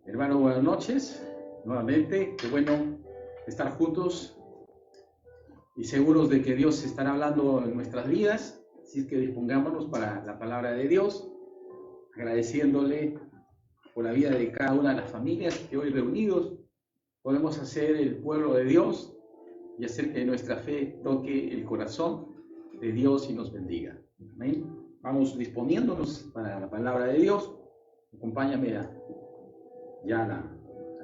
Hermano, buenas noches. Nuevamente, qué bueno estar juntos y seguros de que Dios estará hablando en nuestras vidas. Así es que dispongámonos para la palabra de Dios, agradeciéndole por la vida de cada una de las familias que hoy reunidos podemos hacer el pueblo de Dios y hacer que nuestra fe toque el corazón de Dios y nos bendiga. Amén. Vamos disponiéndonos para la palabra de Dios. Acompáñame a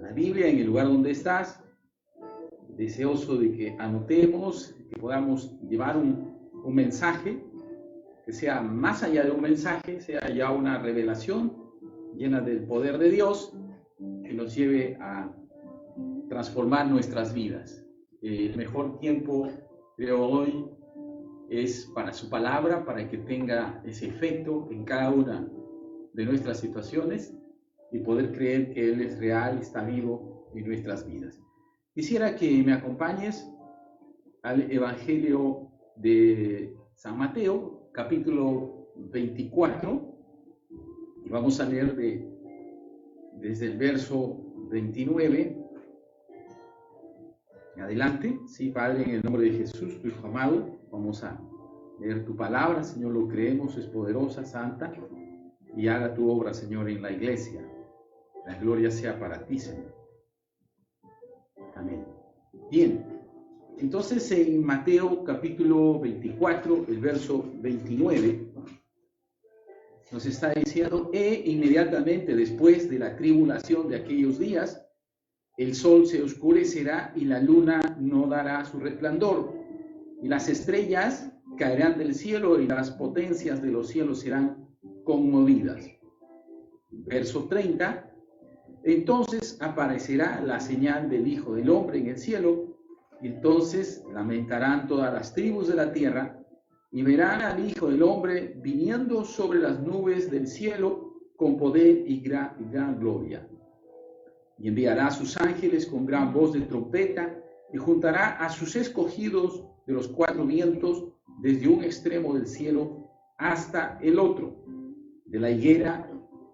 la Biblia en el lugar donde estás, deseoso de que anotemos, que podamos llevar un mensaje, que sea más allá de un mensaje, sea ya una revelación llena del poder de Dios, que nos lleve a transformar nuestras vidas. El mejor tiempo, creo, hoy es para su palabra, para que tenga ese efecto en cada una de nuestras situaciones y poder creer que Él es real, está vivo en nuestras vidas. Quisiera que me acompañes al Evangelio de San Mateo, capítulo 24, y vamos a leer desde el verso 29 en adelante. Sí, Padre, en el nombre de Jesús, tu Hijo amado, vamos a leer tu palabra. Señor, lo creemos, es poderosa, santa, y haga tu obra, Señor, en la iglesia. La gloria sea para ti, Señor. Amén. Bien, entonces en Mateo capítulo 24, el verso 29, nos está diciendo: inmediatamente después de la tribulación de aquellos días, el sol se oscurecerá y la luna no dará su resplandor, y las estrellas caerán del cielo y las potencias de los cielos serán conmovidas. Verso 30. Entonces aparecerá la señal del Hijo del Hombre en el cielo, y entonces lamentarán todas las tribus de la tierra, y verán al Hijo del Hombre viniendo sobre las nubes del cielo con poder y gran gloria. Y enviará a sus ángeles con gran voz de trompeta, y juntará a sus escogidos de los cuatro vientos, desde un extremo del cielo hasta el otro. De la higuera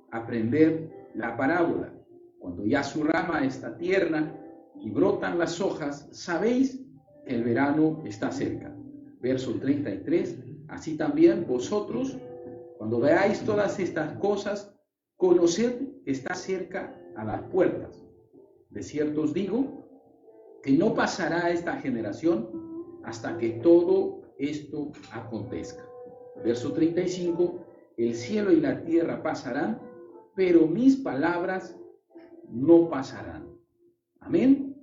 aprender la parábola. Cuando ya su rama está tierna y brotan las hojas, sabéis que el verano está cerca. Verso 33. Así también vosotros, cuando veáis todas estas cosas, conoced que está cerca a las puertas. De cierto os digo que no pasará esta generación hasta que todo esto acontezca. Verso 35. El cielo y la tierra pasarán, pero mis palabras no pasarán. Amén.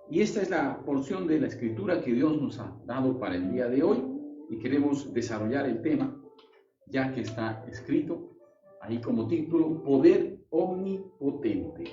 Y esta es la porción de la escritura que Dios nos ha dado para el día de hoy, y queremos desarrollar el tema ya que está escrito ahí como título: poder omnipotente.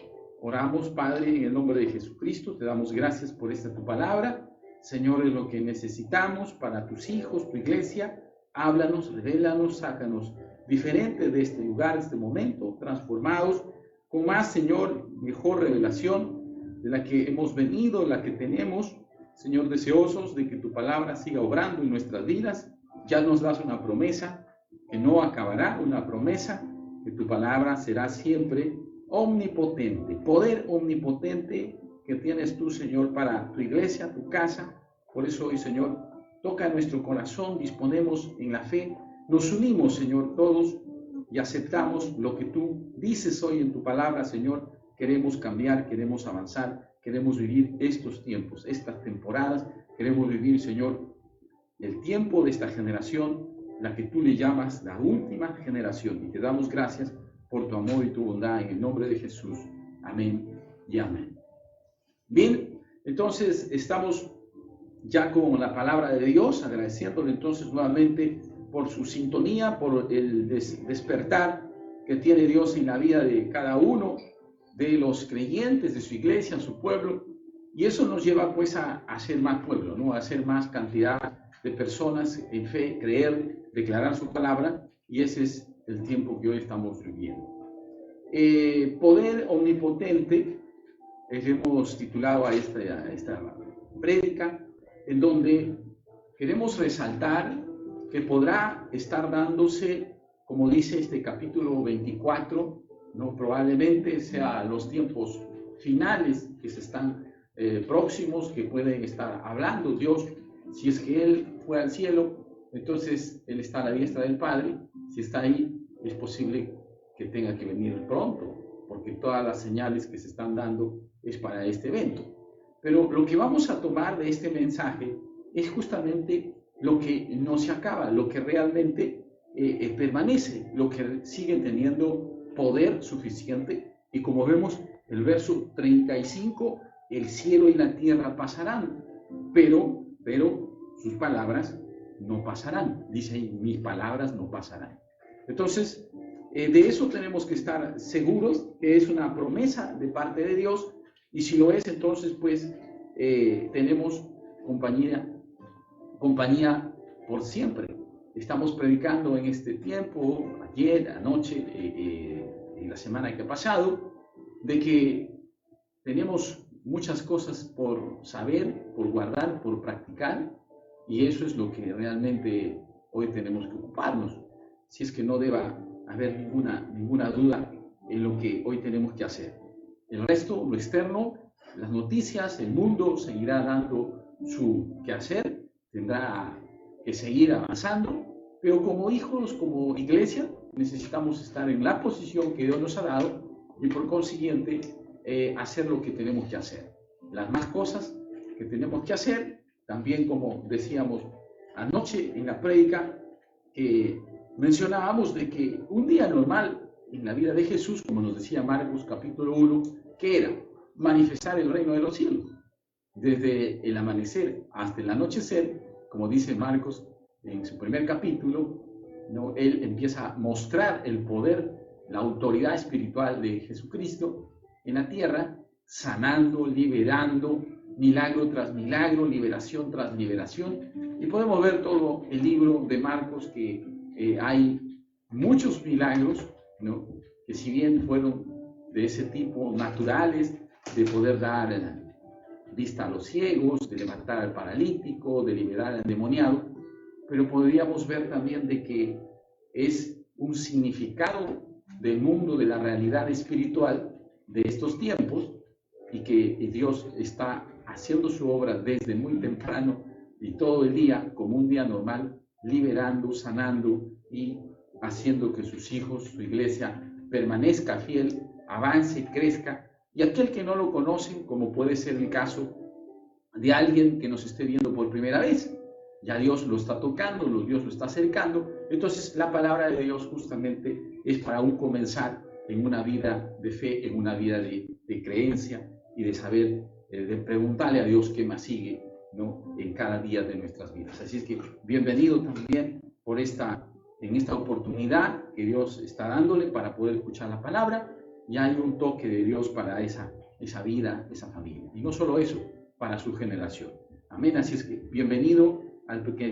Oramos. Padre, en el nombre de Jesucristo, te damos gracias por esta tu palabra. Señor, es lo que necesitamos para tus hijos, tu iglesia. Háblanos, revélanos, sácanos diferente de este lugar, de este momento, transformados con más, Señor, mejor revelación de la que hemos venido, la que tenemos, Señor, deseosos de que tu palabra siga obrando en nuestras vidas. Ya nos das una promesa que no acabará, una promesa que tu palabra será siempre omnipotente, poder omnipotente que tienes tú, Señor, para tu iglesia, tu casa. Por eso hoy, Señor, toca nuestro corazón, disponemos en la fe, nos unimos, Señor, todos, y aceptamos lo que tú dices hoy en tu palabra, Señor. Queremos cambiar, queremos avanzar, queremos vivir estos tiempos, estas temporadas. Queremos vivir, Señor, el tiempo de esta generación, la que tú le llamas la última generación. Y te damos gracias por tu amor y tu bondad en el nombre de Jesús. Amén y amén. Bien, entonces estamos ya con la palabra de Dios, agradeciéndole entonces nuevamente por su sintonía, por el despertar que tiene Dios en la vida de cada uno de los creyentes, de su iglesia, su pueblo. Y eso nos lleva pues a ser más pueblo, ¿no? A ser más cantidad de personas en fe, creer, declarar su palabra, y ese es el tiempo que hoy estamos viviendo. Poder omnipotente, hemos titulado a esta prédica, en donde queremos resaltar que podrá estar dándose, como dice este capítulo 24 ¿no? Probablemente sea los tiempos finales que se están próximos, que pueden estar hablando. Dios, si es que Él fue al cielo, entonces Él está a la diestra del Padre. Si está ahí, es posible que tenga que venir pronto, porque todas las señales que se están dando es para este evento. Pero lo que vamos a tomar de este mensaje es justamente lo que no se acaba, lo que realmente permanece, lo que sigue teniendo poder suficiente. Y como vemos, el verso 35, el cielo y la tierra pasarán, pero sus palabras no pasarán. Dice ahí, mis palabras no pasarán. Entonces, de eso tenemos que estar seguros, que es una promesa de parte de Dios, y si lo es, entonces pues tenemos compañía por siempre. Estamos predicando en este tiempo, ayer, anoche, y la semana que ha pasado, de que tenemos muchas cosas por saber, por guardar, por practicar, y eso es lo que realmente hoy tenemos que ocuparnos, si es que no deba haber ninguna duda en lo que hoy tenemos que hacer. El resto, lo externo, las noticias, el mundo seguirá dando su quehacer, tendrá que seguir avanzando, pero como hijos, como iglesia, necesitamos estar en la posición que Dios nos ha dado y por consiguiente hacer lo que tenemos que hacer. Las más cosas que tenemos que hacer, también como decíamos anoche en la prédica, mencionábamos de que un día normal en la vida de Jesús, como nos decía Marcos capítulo 1, que era manifestar el reino de los cielos. Desde el amanecer hasta el anochecer, como dice Marcos en su primer capítulo, ¿no? Él empieza a mostrar el poder, la autoridad espiritual de Jesucristo en la tierra, sanando, liberando, milagro tras milagro, liberación tras liberación. Y podemos ver todo el libro de Marcos que hay muchos milagros, ¿no? Que si bien fueron de ese tipo naturales, de poder dar vista a los ciegos, de levantar al paralítico, de liberar al endemoniado, pero podríamos ver también de que es un significado del mundo, de la realidad espiritual de estos tiempos, y que Dios está haciendo su obra desde muy temprano y todo el día, como un día normal, liberando, sanando y haciendo que sus hijos, su iglesia, permanezca fiel, avance, crezca. Y aquel que no lo conoce, como puede ser el caso de alguien que nos esté viendo por primera vez, ya Dios lo está tocando, Dios lo está acercando. Entonces la palabra de Dios justamente es para un comenzar en una vida de fe, en una vida de creencia y de saber, de preguntarle a Dios qué más sigue, ¿no? En cada día de nuestras vidas. Así es que bienvenido también en esta oportunidad que Dios está dándole para poder escuchar la palabra. Ya hay un toque de Dios para esa vida, esa familia. Y no solo eso, para su generación. Amén. Así es que bienvenido al que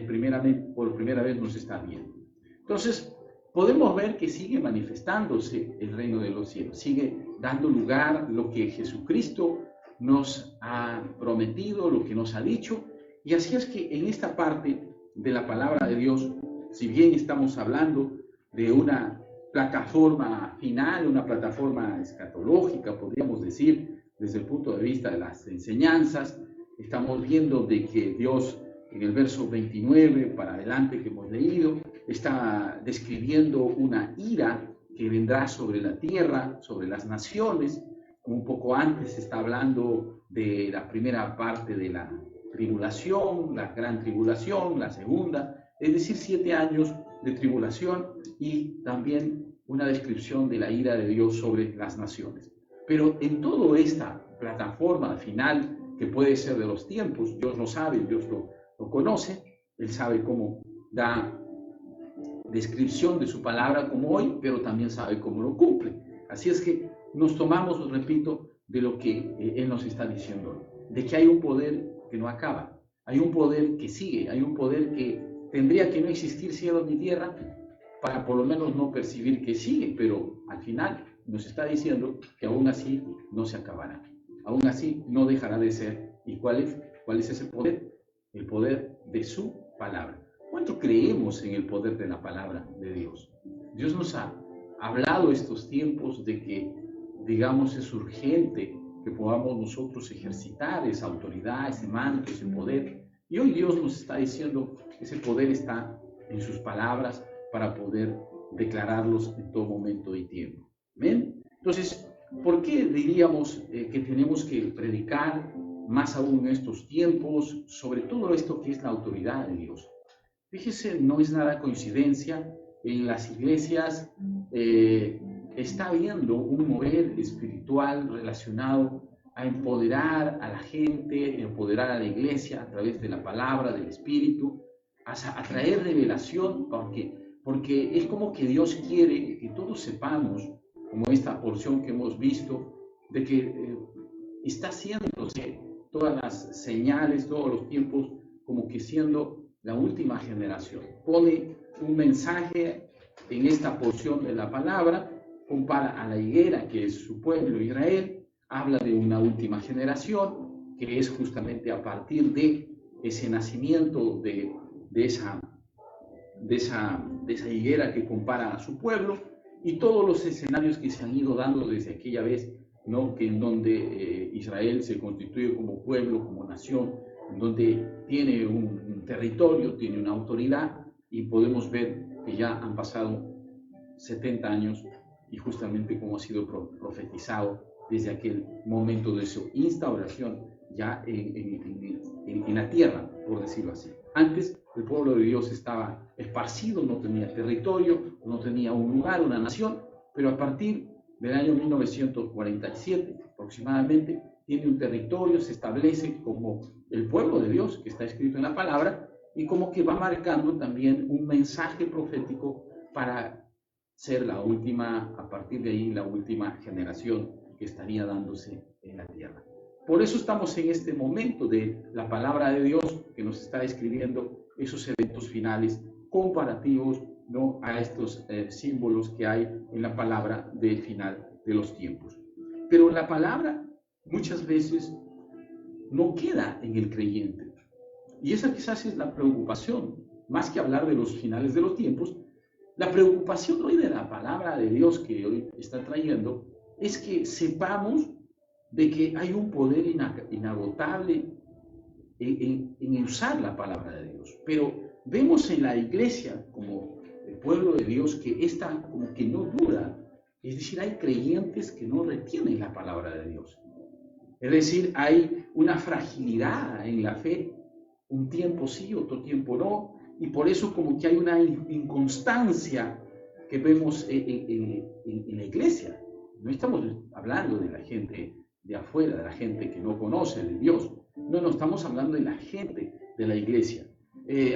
por primera vez nos está viendo. Entonces, podemos ver que sigue manifestándose el reino de los cielos, sigue dando lugar lo que Jesucristo nos ha prometido, lo que nos ha dicho. Y así es que en esta parte de la palabra de Dios, si bien estamos hablando de una plataforma final, una plataforma escatológica, podríamos decir, desde el punto de vista de las enseñanzas, estamos viendo de que Dios, en el verso 29 para adelante que hemos leído, está describiendo una ira que vendrá sobre la tierra, sobre las naciones. Un poco antes está hablando de la primera parte de la tribulación, la gran tribulación, la segunda, es decir, 7 años de tribulación y también una descripción de la ira de Dios sobre las naciones. Pero en toda esta plataforma final, que puede ser de los tiempos, Dios lo sabe, Dios lo conoce, Él sabe cómo da descripción de su palabra como hoy, pero también sabe cómo lo cumple. Así es que nos tomamos, repito, de lo que Él nos está diciendo hoy, de que hay un poder que no acaba, hay un poder que sigue, hay un poder que tendría que no existir cielo ni tierra para por lo menos no percibir que sigue, pero al final nos está diciendo que aún así no se acabará, aún así no dejará de ser. ¿Y cuál es ese poder? El poder de su palabra. ¿Cuánto creemos en el poder de la palabra de Dios? Dios nos ha hablado estos tiempos de que, digamos, es urgente que podamos nosotros ejercitar esa autoridad, ese manto, ese poder. Y hoy Dios nos está diciendo que ese poder está en sus palabras para poder declararlos en todo momento y tiempo. ¿Ven? Entonces, ¿por qué diríamos que tenemos que predicar más aún en estos tiempos sobre todo esto que es la autoridad de Dios? Fíjese, no es nada coincidencia, en las iglesias está habiendo un mover espiritual relacionado a empoderar a la gente, empoderar a la iglesia a través de la palabra, del Espíritu, a traer revelación, porque es como que Dios quiere que todos sepamos, como esta porción que hemos visto, de que está haciéndose todas las señales, todos los tiempos, como que siendo la última generación. Pone un mensaje en esta porción de la palabra, compara a la higuera, que es su pueblo Israel, habla de una última generación, que es justamente a partir de ese nacimiento de esa higuera que compara a su pueblo, y todos los escenarios que se han ido dando desde aquella vez, ¿no? Que en donde Israel se constituye como pueblo, como nación, en donde tiene un territorio, tiene una autoridad, y podemos ver que ya han pasado 70 años, y justamente como ha sido profetizado desde aquel momento de su instauración ya en la tierra, por decirlo así. Antes el pueblo de Dios estaba esparcido, no tenía territorio, no tenía un lugar, una nación, pero a partir del año 1947 aproximadamente tiene un territorio, se establece como el pueblo de Dios que está escrito en la palabra, y como que va marcando también un mensaje profético para ser la última, a partir de ahí, la última generación que estaría dándose en la tierra. Por eso estamos en este momento de la palabra de Dios que nos está describiendo esos eventos finales comparativos, ¿no?, a estos símbolos que hay en la palabra del final de los tiempos. Pero la palabra muchas veces no queda en el creyente. Y esa quizás es la preocupación, más que hablar de los finales de los tiempos. La preocupación hoy de la palabra de Dios que hoy está trayendo es que sepamos de que hay un poder inagotable en usar la palabra de Dios. Pero vemos en la iglesia como el pueblo de Dios que esta como que no dura. Es decir, hay creyentes que no retienen la palabra de Dios. Es decir, hay una fragilidad en la fe, un tiempo sí, otro tiempo no, y por eso como que hay una inconstancia que vemos en la iglesia. No estamos hablando de la gente de afuera, de la gente que no conoce de Dios. No estamos hablando de la gente de la iglesia.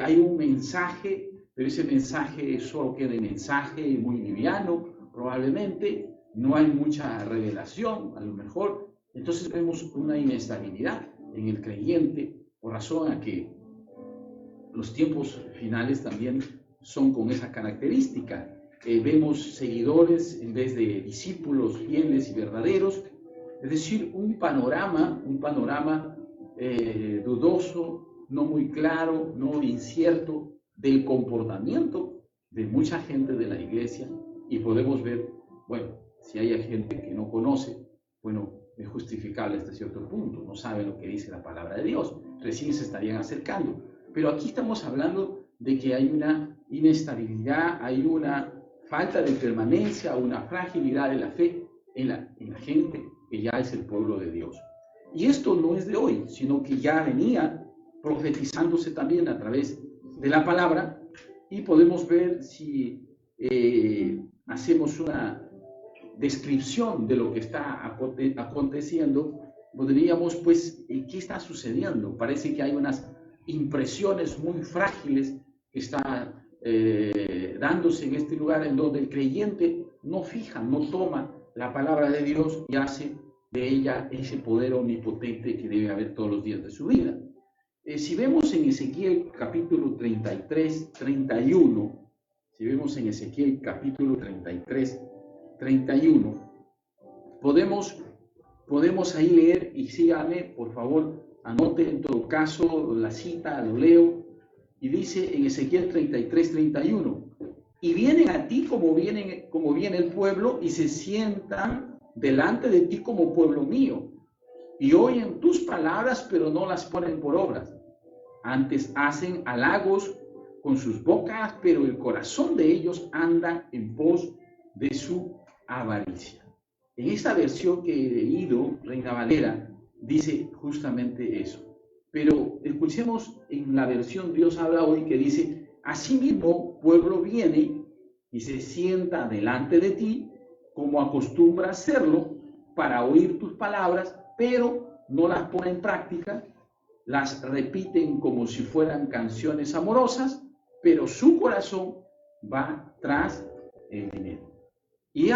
Hay un mensaje, pero ese mensaje solo queda en mensaje, muy liviano, probablemente. No hay mucha revelación, a lo mejor. Entonces vemos una inestabilidad en el creyente, por razón a que los tiempos finales también son con esa característica. Vemos seguidores en vez de discípulos fieles y verdaderos, es decir, un panorama dudoso, no muy claro, no incierto del comportamiento de mucha gente de la iglesia, y podemos ver, bueno, si hay gente que no conoce, bueno, es justificable hasta cierto punto, no sabe lo que dice la palabra de Dios, recién se estarían acercando. Pero aquí estamos hablando de que hay una inestabilidad, hay una falta de permanencia, una fragilidad de la fe en la gente que ya es el pueblo de Dios. Y esto no es de hoy, sino que ya venía profetizándose también a través de la palabra, y podemos ver si hacemos una descripción de lo que está aconteciendo, podríamos, pues, ¿qué está sucediendo? Parece que hay unas impresiones muy frágiles que están dándose en este lugar, en donde el creyente no fija, no toma la palabra de Dios y hace de ella ese poder omnipotente que debe haber todos los días de su vida. Si vemos en Ezequiel capítulo 33, 31, si vemos en Ezequiel capítulo 33, 31, podemos ahí leer, y síganme, por favor, anote en todo caso la cita, lo leo, y dice en Ezequiel 33, 31, y vienen a ti como viene el pueblo y se sientan delante de ti como pueblo mío. Y oyen tus palabras, pero no las ponen por obras. Antes hacen halagos con sus bocas, pero el corazón de ellos anda en pos de su avaricia. En esta versión que he leído, Reina Valera, dice justamente eso. Pero escuchemos en la versión Dios habla hoy que dice: asimismo, pueblo viene y se sienta delante de ti, como acostumbra hacerlo, para oír tus palabras, pero no las pone en práctica, las repiten como si fueran canciones amorosas, pero su corazón va tras el dinero. Y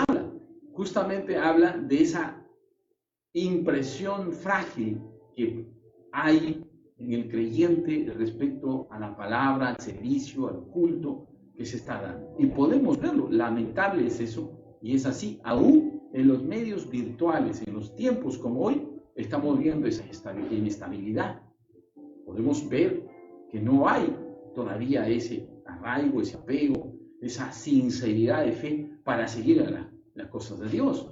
justamente habla de esa impresión frágil que hay en el creyente respecto a la palabra, al servicio, al culto que se está dando. Y podemos verlo, lamentable es eso, y es así, aún en los medios virtuales, en los tiempos como hoy, estamos viendo esa inestabilidad. Podemos ver que no hay todavía ese arraigo, ese apego, esa sinceridad de fe para seguir a las cosas de Dios.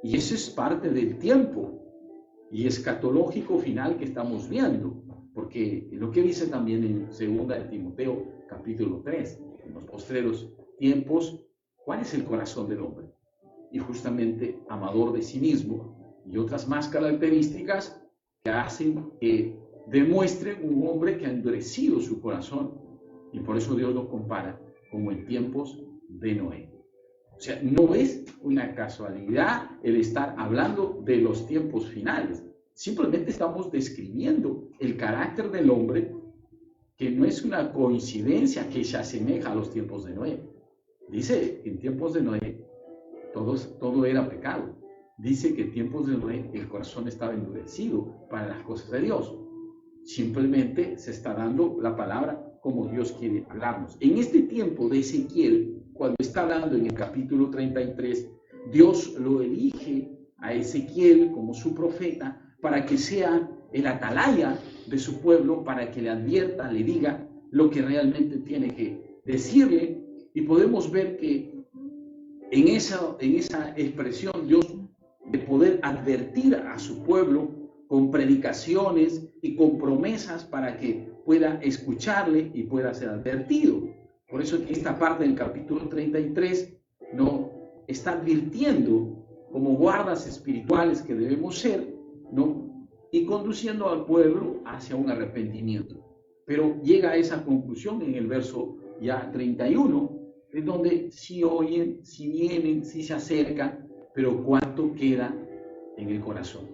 Y eso es parte del tiempo y escatológico final que estamos viendo, porque lo que dice también en 2 de Timoteo capítulo 3, en los postreros tiempos, ¿cuál es el corazón del hombre? Y justamente amador de sí mismo y otras más características que hacen que demuestre un hombre que ha endurecido su corazón, y por eso Dios lo compara como en tiempos de Noé. O sea, no es una casualidad el estar hablando de los tiempos finales. Simplemente estamos describiendo el carácter del hombre, que no es una coincidencia que se asemeja a los tiempos de Noé. Dice que en tiempos de Noé todo era pecado. Dice que en tiempos de Noé el corazón estaba endurecido para las cosas de Dios. Simplemente se está dando la palabra como Dios quiere hablarnos. En este tiempo de Ezequiel, cuando está hablando en el capítulo 33, Dios lo elige a Ezequiel como su profeta para que sea el atalaya de su pueblo, para que le advierta, le diga lo que realmente tiene que decirle. Y podemos ver que en esa expresión Dios de poder advertir a su pueblo con predicaciones y con promesas para que pueda escucharle y pueda ser advertido. Por eso que esta parte del capítulo 33 no está advirtiendo como guardas espirituales que debemos ser, ¿no? Y conduciendo al pueblo hacia un arrepentimiento. Pero llega a esa conclusión en el verso ya 31, en donde si oyen, si vienen, si se acercan, pero cuánto queda en el corazón.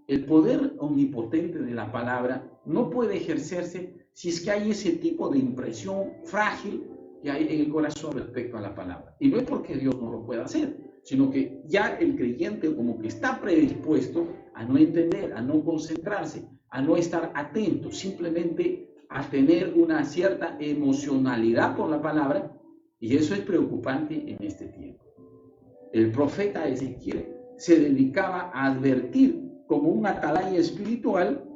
El poder omnipotente de la palabra no puede ejercerse si es que hay ese tipo de impresión frágil que hay en el corazón respecto a la palabra. Y no es porque Dios no lo pueda hacer, sino que ya el creyente como que está predispuesto a no entender, a no concentrarse, a no estar atento, simplemente a tener una cierta emocionalidad por la palabra, y eso es preocupante en este tiempo. El profeta Ezequiel se dedicaba a advertir como un atalaya espiritual,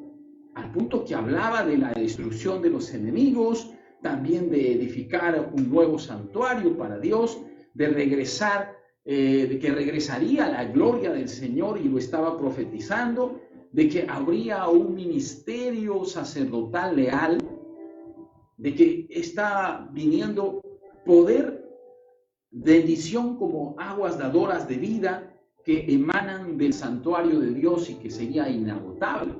al punto que hablaba de la destrucción de los enemigos, también de edificar un nuevo santuario para Dios, de regresar, de que regresaría la gloria del Señor, y lo estaba profetizando, de que habría un ministerio sacerdotal leal, de que está viniendo poder, bendición como aguas dadoras de vida que emanan del santuario de Dios y que sería inagotable.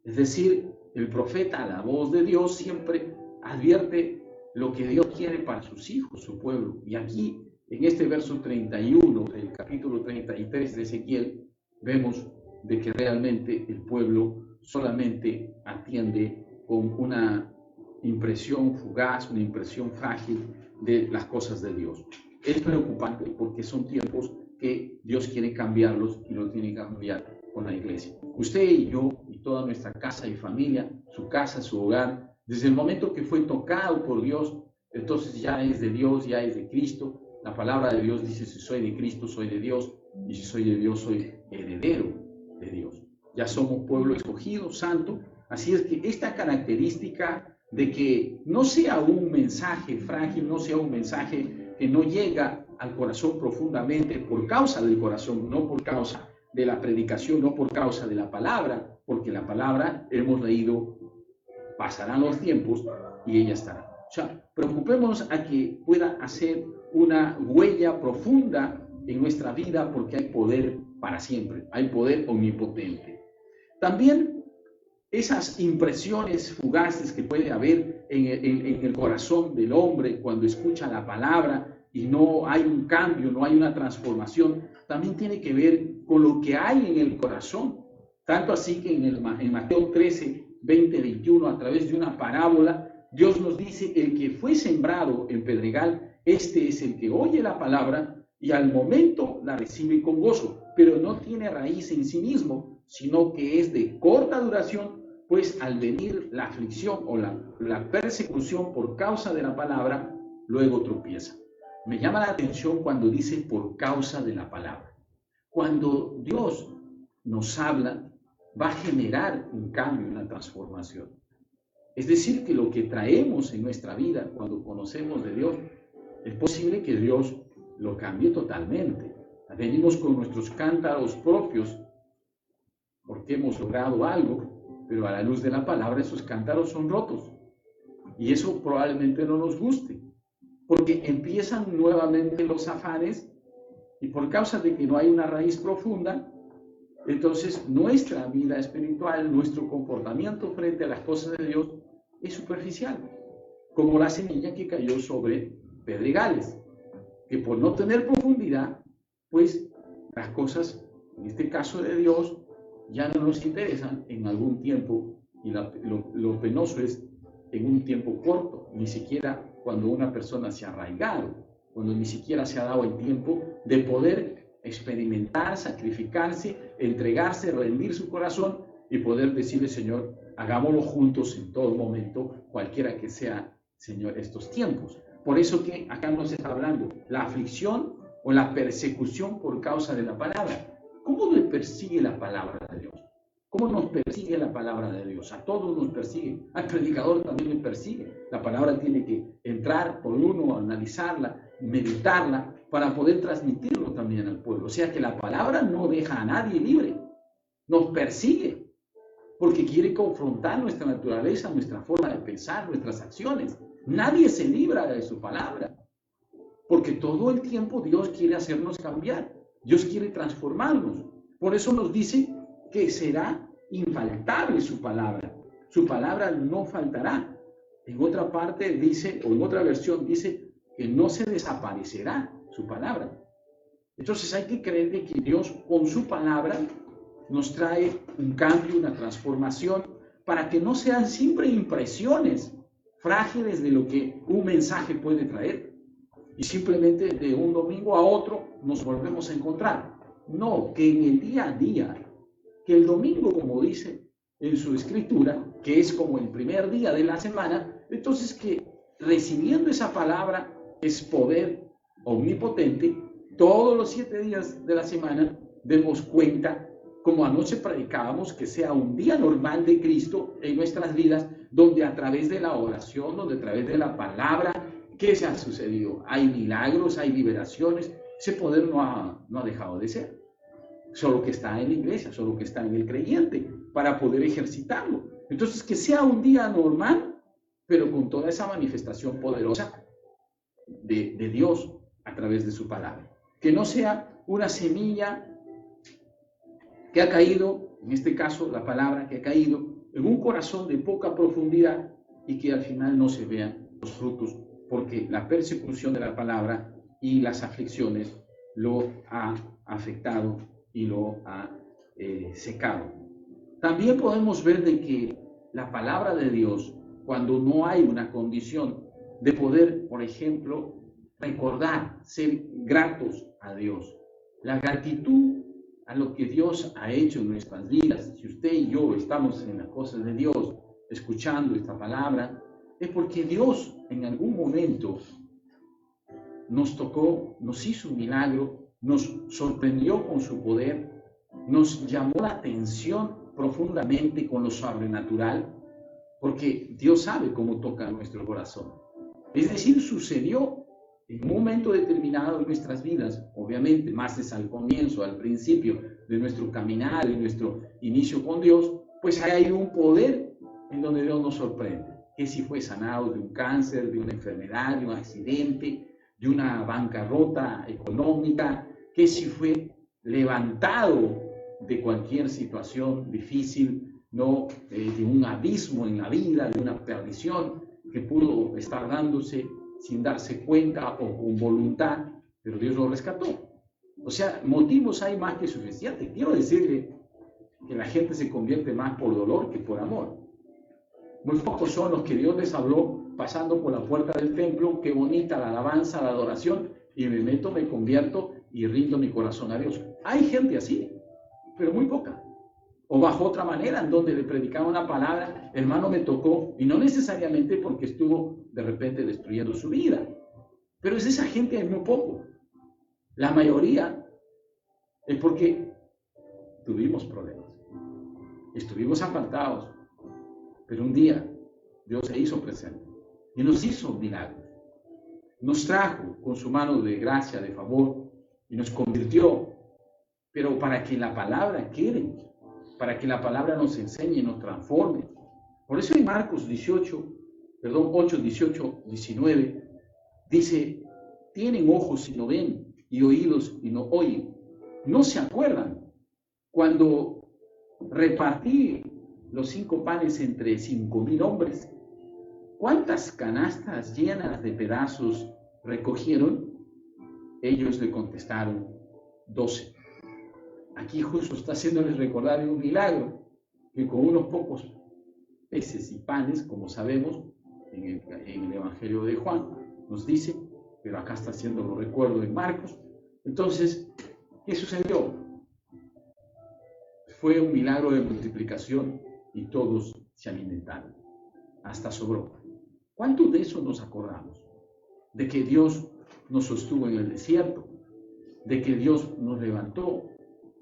Es decir, el profeta, a la voz de Dios, siempre advierte lo que Dios quiere para sus hijos, su pueblo. Y aquí, en este verso 31 del capítulo 33 de Ezequiel, vemos de que realmente el pueblo solamente atiende con una impresión fugaz, una impresión frágil de las cosas de Dios. Es preocupante porque son tiempos que Dios quiere cambiarlos y lo tiene que cambiar con la iglesia. Usted y yo y toda nuestra casa y familia, su casa, su hogar, desde el momento que fue tocado por Dios, entonces ya es de Dios, ya es de Cristo. La palabra de Dios dice: si soy de Cristo, soy de Dios, y si soy de Dios, soy heredero de Dios. Ya somos pueblo escogido, santo. Así es que esta característica de que no sea un mensaje frágil, no sea un mensaje que no llega al corazón profundamente por causa del corazón, no por causa de la predicación, no por causa de la palabra, porque la palabra, hemos leído, pasarán los tiempos y ella estará. O sea, preocupémonos a que pueda hacer una huella profunda en nuestra vida, porque hay poder para siempre, hay poder omnipotente. También esas impresiones fugaces que puede haber en el corazón del hombre cuando escucha la palabra y no hay un cambio, no hay una transformación, también tiene que ver con lo que hay en el corazón. Tanto así que en Mateo 13, 20, 21, a través de una parábola, Dios nos dice: el que fue sembrado en pedregal, este es el que oye la palabra y al momento la recibe con gozo, pero no tiene raíz en sí mismo, sino que es de corta duración, pues al venir la aflicción o la persecución por causa de la palabra, luego tropieza. Me llama la atención cuando dice por causa de la palabra. Cuando Dios nos habla, va a generar un cambio, una transformación. Es decir, que lo que traemos en nuestra vida cuando conocemos de Dios, es posible que Dios lo cambie totalmente. Venimos con nuestros cántaros propios porque hemos logrado algo, pero a la luz de la palabra esos cántaros son rotos. Y eso probablemente no nos guste, porque empiezan nuevamente los afanes y por causa de que no hay una raíz profunda, entonces nuestra vida espiritual, nuestro comportamiento frente a las cosas de Dios es superficial, como la semilla que cayó sobre pedregales, que por no tener profundidad, pues las cosas, en este caso de Dios, ya no nos interesan en algún tiempo, y lo penoso es en un tiempo corto, ni siquiera cuando una persona se ha arraigado, cuando ni siquiera se ha dado el tiempo de poder experimentar, sacrificarse, entregarse, rendir su corazón y poder decirle: Señor, hagámoslo juntos en todo momento, cualquiera que sea, Señor, estos tiempos. Por eso que acá nos está hablando la aflicción o la persecución por causa de la palabra. ¿Cómo nos persigue la palabra de Dios? ¿Cómo nos persigue la palabra de Dios? A todos nos persigue. Al predicador también le persigue. La palabra tiene que entrar por uno, analizarla, meditarla, para poder transmitirlo también al pueblo. O sea que la palabra no deja a nadie libre. Nos persigue porque quiere confrontar nuestra naturaleza, nuestra forma de pensar, nuestras acciones. Nadie se libra de su palabra, porque todo el tiempo Dios quiere hacernos cambiar. Dios quiere transformarnos. Por eso nos dice que será infaltable su palabra. Su palabra no faltará. En otra parte dice, o en otra versión dice, que no se desaparecerá su palabra. Entonces hay que creer de que Dios con su palabra nos trae un cambio, una transformación, para que no sean siempre impresiones frágiles de lo que un mensaje puede traer. Y simplemente de un domingo a otro nos volvemos a encontrar. No, que en el día a día, que el domingo, como dice en su escritura, que es como el primer día de la semana, entonces que recibiendo esa palabra es poder omnipotente, todos los 7 días de la semana demos cuenta, como anoche predicábamos, que sea un día normal de Cristo en nuestras vidas, donde a través de la oración, donde a través de la palabra, ¿qué se ha sucedido? Hay milagros, hay liberaciones. Ese poder no ha dejado de ser. Solo que está en la iglesia, solo que está en el creyente, para poder ejercitarlo. Entonces, que sea un día normal, pero con toda esa manifestación poderosa de Dios a través de su palabra. Que no sea una semilla que ha caído, en este caso la palabra que ha caído, en un corazón de poca profundidad y que al final no se vean los frutos, porque la persecución de la palabra y las aflicciones lo ha afectado y lo ha secado. También podemos ver de que la palabra de Dios, cuando no hay una condición de poder, por ejemplo, recordar, ser gratos a Dios, la gratitud a lo que Dios ha hecho en nuestras vidas. Si usted y yo estamos en las cosas de Dios, escuchando esta palabra, es porque Dios en algún momento nos tocó, nos hizo un milagro, nos sorprendió con su poder, nos llamó la atención profundamente con lo sobrenatural, porque Dios sabe cómo toca nuestro corazón. Es decir, sucedió en un momento determinado en nuestras vidas, obviamente, más es al comienzo, al principio de nuestro caminar, de nuestro inicio con Dios, pues hay un poder en donde Dios nos sorprende. Que si fue sanado de un cáncer, de una enfermedad, de un accidente, de una bancarrota económica, que si fue levantado de cualquier situación difícil, ¿no? De un abismo en la vida, de una perdición que pudo estar dándose sin darse cuenta o con voluntad, pero Dios lo rescató. O sea, motivos hay más que suficientes. Quiero decirle que la gente se convierte más por dolor que por amor. Muy pocos son los que Dios les habló pasando por la puerta del templo, qué bonita la alabanza, la adoración, y me meto, me convierto y rindo mi corazón a Dios. Hay gente así, pero muy poca. O bajo otra manera, en donde le predicaba una palabra, hermano, me tocó, y no necesariamente porque estuvo de repente destruyendo su vida, pero es esa gente hay muy poco. La mayoría es porque tuvimos problemas, estuvimos apartados, pero un día Dios se hizo presente y nos hizo milagros. Nos trajo con su mano de gracia, de favor, y nos convirtió, pero para que la palabra quede, para que la palabra nos enseñe, nos transforme. Por eso en Marcos 8, 18, 19, dice, tienen ojos y no ven, y oídos y no oyen. No se acuerdan cuando repartí los 5 panes entre 5,000 hombres. ¿Cuántas canastas llenas de pedazos recogieron? Ellos le contestaron, 12. Aquí justo está haciéndoles recordar un milagro, que con unos pocos peces y panes, como sabemos, en el Evangelio de Juan, nos dice, pero acá está haciendo recuerdo en Marcos. Entonces, ¿qué sucedió? Fue un milagro de multiplicación y todos se alimentaron, hasta sobró. ¿Cuánto de eso nos acordamos? De que Dios nos sostuvo en el desierto, de que Dios nos levantó,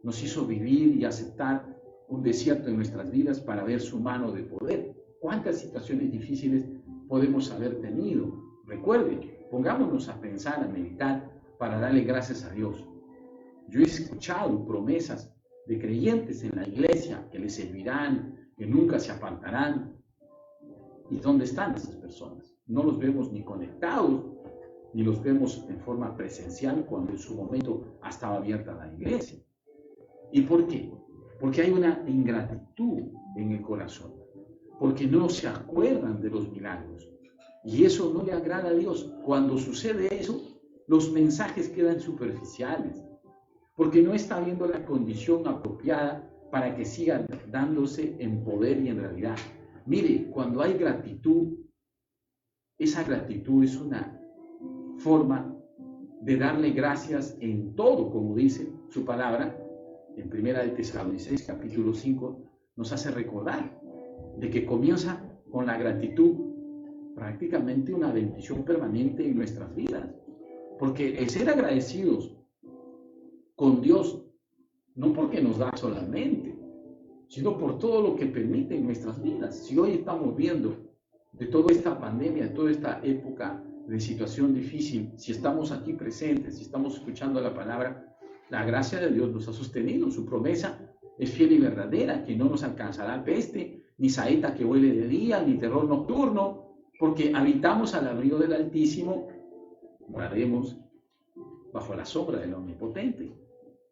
nos hizo vivir y aceptar un desierto en nuestras vidas para ver su mano de poder. ¿Cuántas situaciones difíciles podemos haber tenido? Recuerden, pongámonos a pensar, a meditar, para darle gracias a Dios. Yo he escuchado promesas de creyentes en la iglesia que les servirán, que nunca se apartarán. ¿Y dónde están esas personas? No los vemos ni conectados, ni los vemos en forma presencial cuando en su momento estaba abierta la iglesia. ¿Y por qué? Porque hay una ingratitud en el corazón, porque no se acuerdan de los milagros. Y eso no le agrada a Dios. Cuando sucede eso, los mensajes quedan superficiales, porque no está viendo la condición apropiada para que sigan dándose en poder y en realidad. Mire, cuando hay gratitud, esa gratitud es una forma de darle gracias en todo, como dice su palabra, en 1 de Tesalonicenses capítulo 5, nos hace recordar de que comienza con la gratitud prácticamente una bendición permanente en nuestras vidas. Porque el ser agradecidos con Dios, no porque nos da solamente, sino por todo lo que permite en nuestras vidas. Si hoy estamos viendo de toda esta pandemia, de toda esta época de situación difícil, si estamos aquí presentes, si estamos escuchando la palabra, la gracia de Dios nos ha sostenido. Su promesa es fiel y verdadera, que no nos alcanzará peste, ni saeta que huele de día, ni terror nocturno, porque habitamos al abrigo del Altísimo, moraremos bajo la sombra del Omnipotente.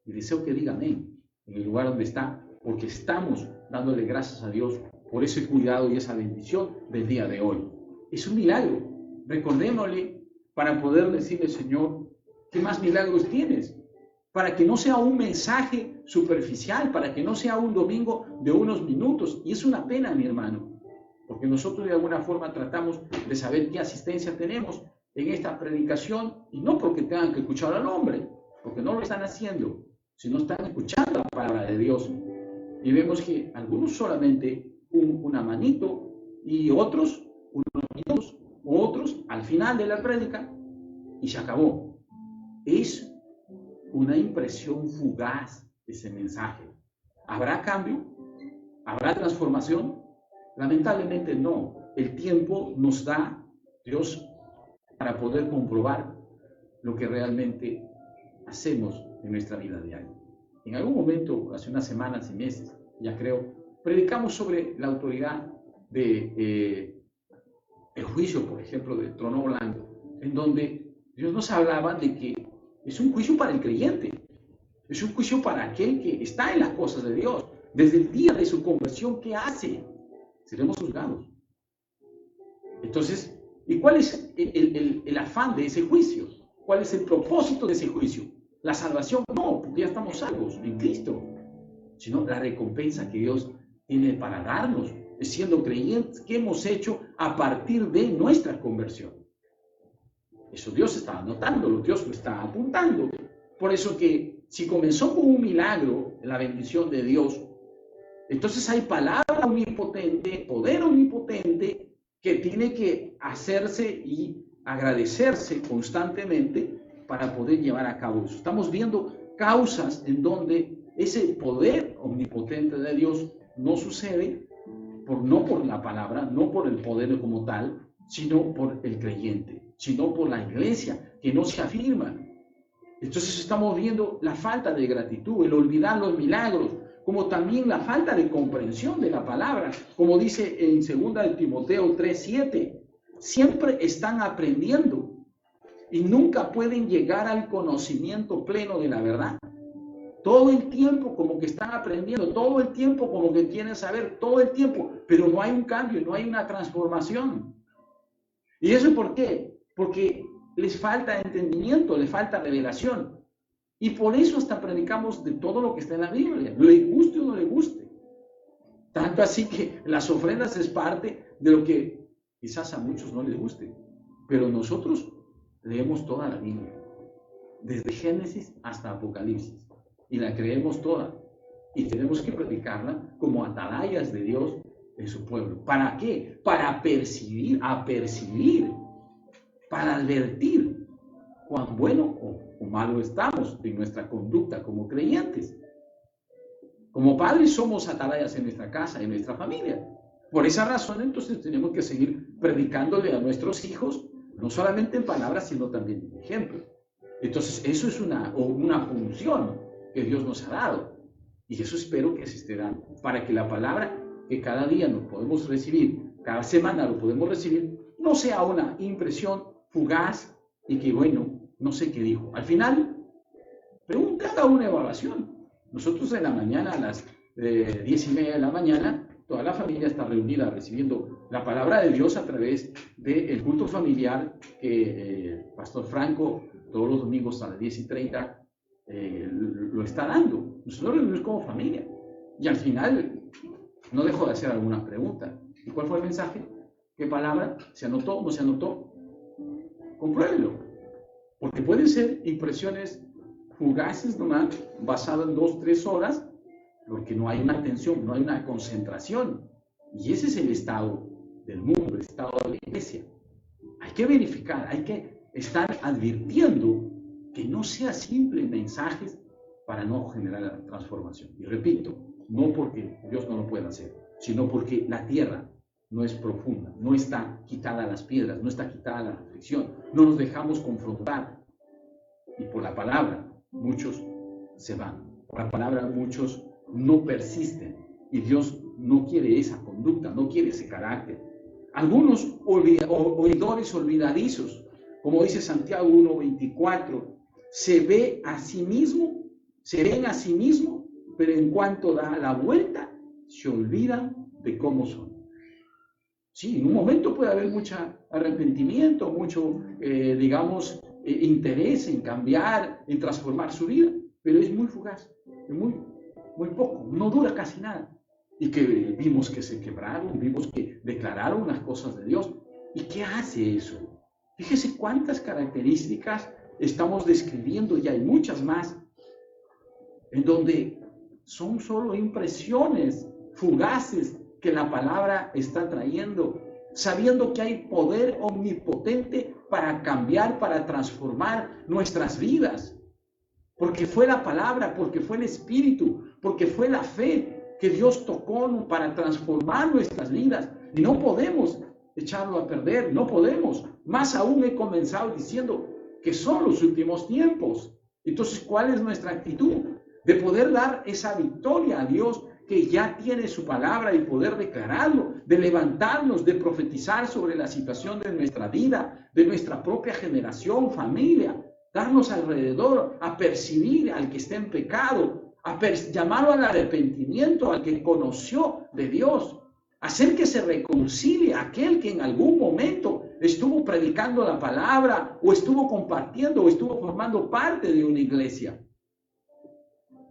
Y deseo que diga amén en el lugar donde está, porque estamos dándole gracias a Dios por ese cuidado y esa bendición del día de hoy. Es un milagro. Recordémosle para poder decirle, Señor, ¿qué más milagros tienes? Para que no sea un mensaje superficial, para que no sea un domingo de unos minutos. Y es una pena, mi hermano, porque nosotros de alguna forma tratamos de saber qué asistencia tenemos en esta predicación, y no porque tengan que escuchar al hombre, porque no lo están haciendo, sino están escuchando la palabra de Dios. Y vemos que algunos solamente una manito, y otros unos minutos, otros al final de la prédica, y se acabó. Es una impresión fugaz ese mensaje. ¿Habrá cambio? ¿Habrá transformación? Lamentablemente no. El tiempo nos da Dios para poder comprobar lo que realmente hacemos en nuestra vida diaria. En algún momento, hace unas semanas y meses, ya creo, predicamos sobre la autoridad de el juicio, por ejemplo, del trono blanco, en donde Dios nos hablaba de que es un juicio para el creyente, es un juicio para aquel que está en las cosas de Dios. Desde el día de su conversión, ¿qué hace? Seremos juzgados. Entonces, ¿y cuál es el afán de ese juicio? ¿Cuál es el propósito de ese juicio? ¿La salvación? No, porque ya estamos salvos en Cristo, sino la recompensa que Dios tiene para darnos, siendo creyentes, que hemos hecho a partir de nuestra conversión. Eso Dios está anotándolo, Dios lo está apuntando. Por eso que si comenzó con un milagro, la bendición de Dios, entonces hay palabra omnipotente, poder omnipotente, que tiene que hacerse y agradecerse constantemente para poder llevar a cabo eso. Estamos viendo causas en donde ese poder omnipotente de Dios no sucede, no por la palabra, no por el poder como tal, sino por el creyente, sino por la iglesia, que no se afirma. Entonces estamos viendo la falta de gratitud, el olvidar los milagros, como también la falta de comprensión de la palabra, como dice en 2 de Timoteo 3:7, siempre están aprendiendo y nunca pueden llegar al conocimiento pleno de la verdad. Todo el tiempo como que están aprendiendo, todo el tiempo como que quieren saber, todo el tiempo, pero no hay un cambio, no hay una transformación. ¿Y eso por qué? Porque les falta entendimiento, les falta revelación. Y por eso hasta predicamos de todo lo que está en la Biblia, le guste o no le guste. Tanto así que las ofrendas es parte de lo que quizás a muchos no les guste, pero nosotros leemos toda la Biblia, desde Génesis hasta Apocalipsis, y la creemos toda, y tenemos que predicarla como atalayas de Dios en su pueblo. ¿Para qué? Para apercibir, para advertir cuán bueno o malo estamos en nuestra conducta como creyentes. Como padres somos atalayas en nuestra casa, en nuestra familia. Por esa razón, entonces, tenemos que seguir predicándole a nuestros hijos, no solamente en palabras, sino también en ejemplo. Entonces, eso es una función que Dios nos ha dado. Y eso espero que se esté dando, para que la palabra que cada día nos podemos recibir, cada semana lo podemos recibir, no sea una impresión fugaz y que, bueno, no sé qué dijo. Al final, haga una evaluación. Nosotros en la mañana, a las 10:30 de la mañana, toda la familia está reunida recibiendo la palabra de Dios a través del culto familiar que Pastor Franco todos los domingos a las 10:30 lo está dando. Nosotros lo reunimos como familia. Y al final, no dejo de hacer alguna pregunta. ¿Y cuál fue el mensaje? ¿Qué palabra? ¿Se anotó o no se anotó? Compruébelo. Porque pueden ser impresiones fugaces nomás, basadas en 2-3 horas, porque no hay una atención, no hay una concentración. Y ese es el estado del mundo, el estado de la iglesia. Hay que verificar, hay que estar advirtiendo que no sea simples mensajes para no generar la transformación. Y repito, no porque Dios no lo pueda hacer, sino porque la tierra no es profunda, no está quitada las piedras, no está quitada la aflicción, no nos dejamos confrontar. Y por la palabra muchos se van, por la palabra muchos no persisten. Y Dios no quiere esa conducta, no quiere ese carácter. Algunos oidores olvidadizos, como dice Santiago 1:24, se ven a sí mismo, pero en cuanto da la vuelta, se olvidan de cómo son. Sí, en un momento puede haber mucho arrepentimiento, mucho, interés en cambiar, en transformar su vida, pero es muy fugaz, es muy poco, no dura casi nada. Y que vimos que se quebraron, vimos que declararon las cosas de Dios. ¿Y qué hace eso? Fíjese cuántas características estamos describiendo, y hay muchas más, en donde son solo impresiones fugaces que la palabra está trayendo, sabiendo que hay poder omnipotente para cambiar, para transformar nuestras vidas, porque fue la palabra, porque fue el Espíritu, porque fue la fe que Dios tocó para transformar nuestras vidas. Y no podemos echarlo a perder, no podemos. Más aún he comenzado diciendo que son los últimos tiempos. Entonces, ¿cuál es nuestra actitud? De poder dar esa victoria a Dios que ya tiene su palabra y poder declararlo, de levantarnos, de profetizar sobre la situación de nuestra vida, de nuestra propia generación, familia, darnos alrededor, a percibir al que está en pecado, llamarlo al arrepentimiento, al que conoció de Dios, hacer que se reconcilie aquel que en algún momento estuvo predicando la palabra o estuvo compartiendo o estuvo formando parte de una iglesia.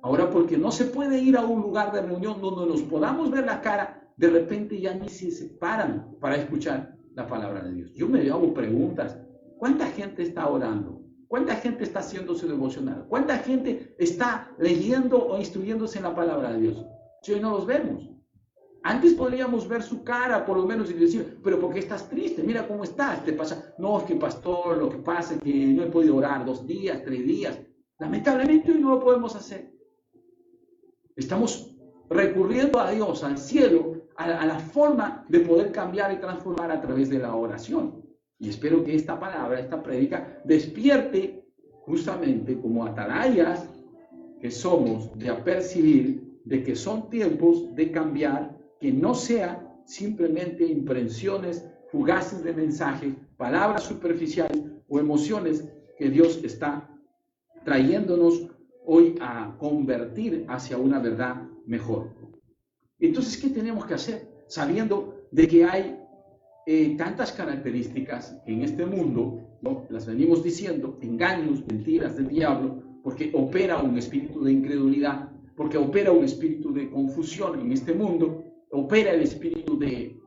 Ahora, porque no se puede ir a un lugar de reunión donde nos podamos ver la cara, de repente ya ni se separan para escuchar la palabra de Dios. Yo me hago preguntas. ¿Cuánta gente está orando? ¿Cuánta gente está haciendo su devocional? ¿Cuánta gente está leyendo o instruyéndose en la palabra de Dios? Si hoy no los vemos. Antes podríamos ver su cara, por lo menos, y decir, pero ¿por qué estás triste? Mira cómo estás. ¿Te pasa? No, es que pastor, lo que pasa es que no he podido orar 2 días, 3 días. Lamentablemente hoy no lo podemos hacer. Estamos recurriendo a Dios, al cielo, a la forma de poder cambiar y transformar a través de la oración. Y espero que esta palabra, esta prédica, despierte justamente como atalayas que somos de apercibir de que son tiempos de cambiar, que no sea simplemente impresiones fugaces de mensajes, palabras superficiales o emociones que Dios está trayéndonos hoy a convertir hacia una verdad mejor. Entonces, ¿qué tenemos que hacer? Sabiendo de que hay tantas características en este mundo, ¿no? Las venimos diciendo, engaños, mentiras del diablo, porque opera un espíritu de incredulidad, porque opera un espíritu de confusión en este mundo, opera el espíritu de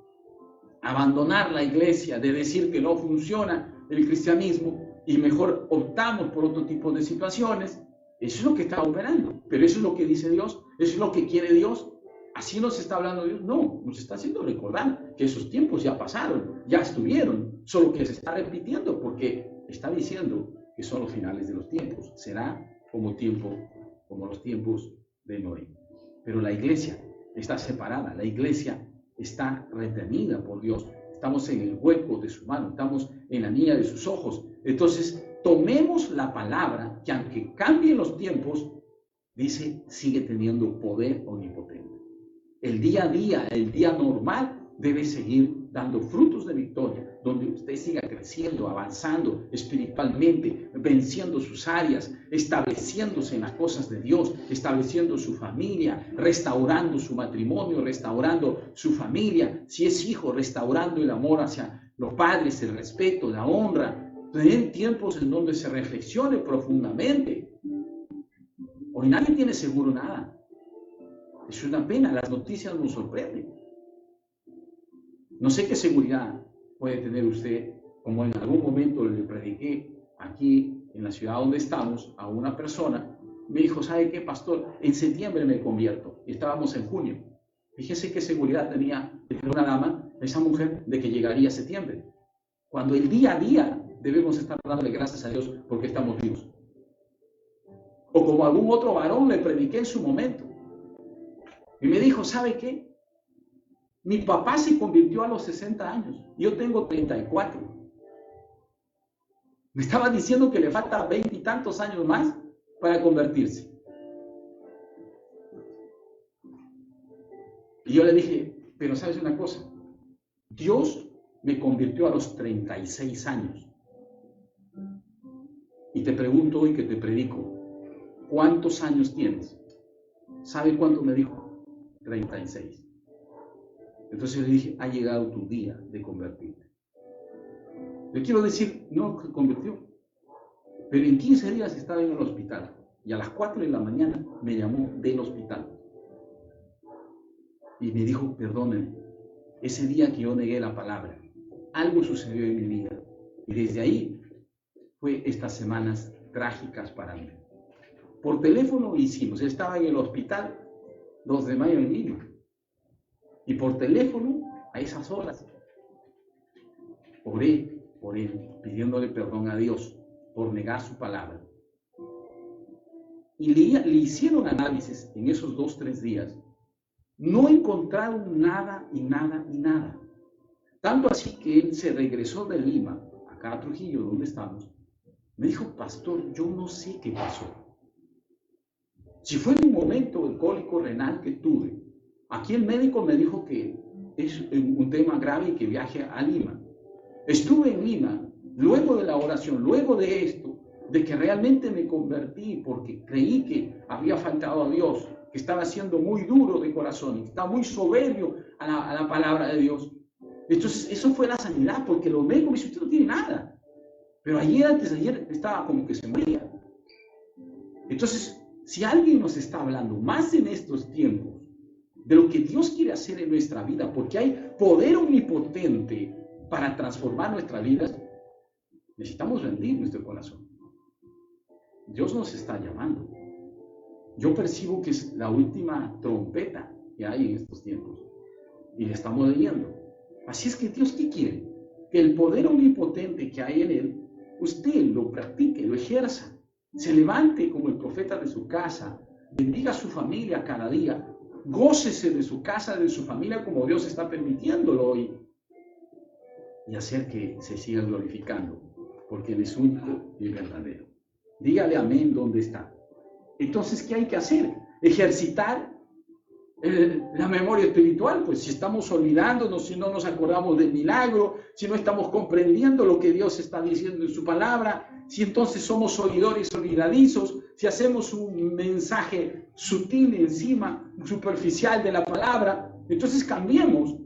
abandonar la iglesia, de decir que no funciona el cristianismo y mejor optamos por otro tipo de situaciones. Eso es lo que está operando, pero eso es lo que dice Dios, eso es lo que quiere Dios. ¿Así nos está hablando Dios? No, nos está haciendo recordar que esos tiempos ya pasaron, ya estuvieron, solo que se está repitiendo porque está diciendo que son los finales de los tiempos. Será como los tiempos de Noé. Pero la iglesia está separada, la iglesia está retenida por Dios. Estamos en el hueco de su mano, estamos en la niña de sus ojos. Entonces, tomemos la palabra que aunque cambien los tiempos, dice, sigue teniendo poder omnipotente. El día a día, el día normal, debe seguir dando frutos de victoria, donde usted siga creciendo, avanzando espiritualmente, venciendo sus áreas, estableciéndose en las cosas de Dios, estableciendo su familia, restaurando su matrimonio, restaurando su familia, si es hijo, restaurando el amor hacia los padres, el respeto, la honra, tener tiempos en donde se reflexione profundamente. Hoy nadie tiene seguro nada. Es una pena, las noticias nos sorprenden. No sé qué seguridad puede tener usted, como en algún momento le prediqué aquí en la ciudad donde estamos a una persona. Me dijo, ¿sabe qué, pastor? En septiembre me convierto. Y estábamos en junio. Fíjese qué seguridad tenía una dama, esa mujer, de que llegaría a septiembre. Cuando el día a día debemos estar dándole gracias a Dios porque estamos vivos. O como algún otro varón le prediqué en su momento. Y me dijo, ¿sabe qué? Mi papá se convirtió a los 60 años. Yo tengo 34. Me estaba diciendo que le falta 20 y tantos años más para convertirse. Y yo le dije, pero ¿sabes una cosa? Dios me convirtió a los 36 años. Y te pregunto hoy que te predico, ¿cuántos años tienes? ¿Sabe cuánto me dijo? 36. Entonces yo le dije, ha llegado tu día de convertirte. Le quiero decir, no se convirtió, pero en 15 días estaba en el hospital y a las 4 de la mañana me llamó del hospital y me dijo, perdónenme, ese día que yo negué la palabra, algo sucedió en mi vida y desde ahí fue estas semanas trágicas para mí. Por teléfono hicimos, él estaba en el hospital 2 de mayo en Lima. Y por teléfono, a esas horas, oré por él, pidiéndole perdón a Dios por negar su palabra. Y le hicieron análisis en esos 2-3 días. no encontraron nada y nada y nada. Tanto así que él se regresó de Lima, acá a Trujillo, donde estamos. Me dijo, pastor, yo no sé qué pasó. Si fue en un momento el cólico renal que tuve, aquí el médico me dijo que es un tema grave y que viaje a Lima. Estuve en Lima, luego de la oración, luego de esto, de que realmente me convertí porque creí que había faltado a Dios, que estaba siendo muy duro de corazón, que estaba muy soberbio a la palabra de Dios. Entonces, eso fue la sanidad, porque los médicos me dicen, usted no tiene nada. Pero antes de ayer, estaba como que se moría. Entonces, si alguien nos está hablando, más en estos tiempos, de lo que Dios quiere hacer en nuestra vida, porque hay poder omnipotente para transformar nuestras vidas, necesitamos rendir nuestro corazón. Dios nos está llamando. Yo percibo que es la última trompeta que hay en estos tiempos y le estamos leyendo. Así es que Dios, ¿qué quiere? Que el poder omnipotente que hay en Él, usted lo practique, lo ejerza, se levante como el profeta de su casa, bendiga a su familia cada día, gócese de su casa, de su familia como Dios está permitiéndolo hoy y hacer que se siga glorificando, porque Él es único y verdadero. Dígale amén donde está. Entonces, ¿qué hay que hacer? Ejercitar la memoria espiritual. Pues si estamos olvidándonos, si no nos acordamos del milagro, si no estamos comprendiendo lo que Dios está diciendo en su palabra, si entonces somos oidores olvidadizos, si hacemos un mensaje sutil encima, superficial de la palabra, entonces cambiemos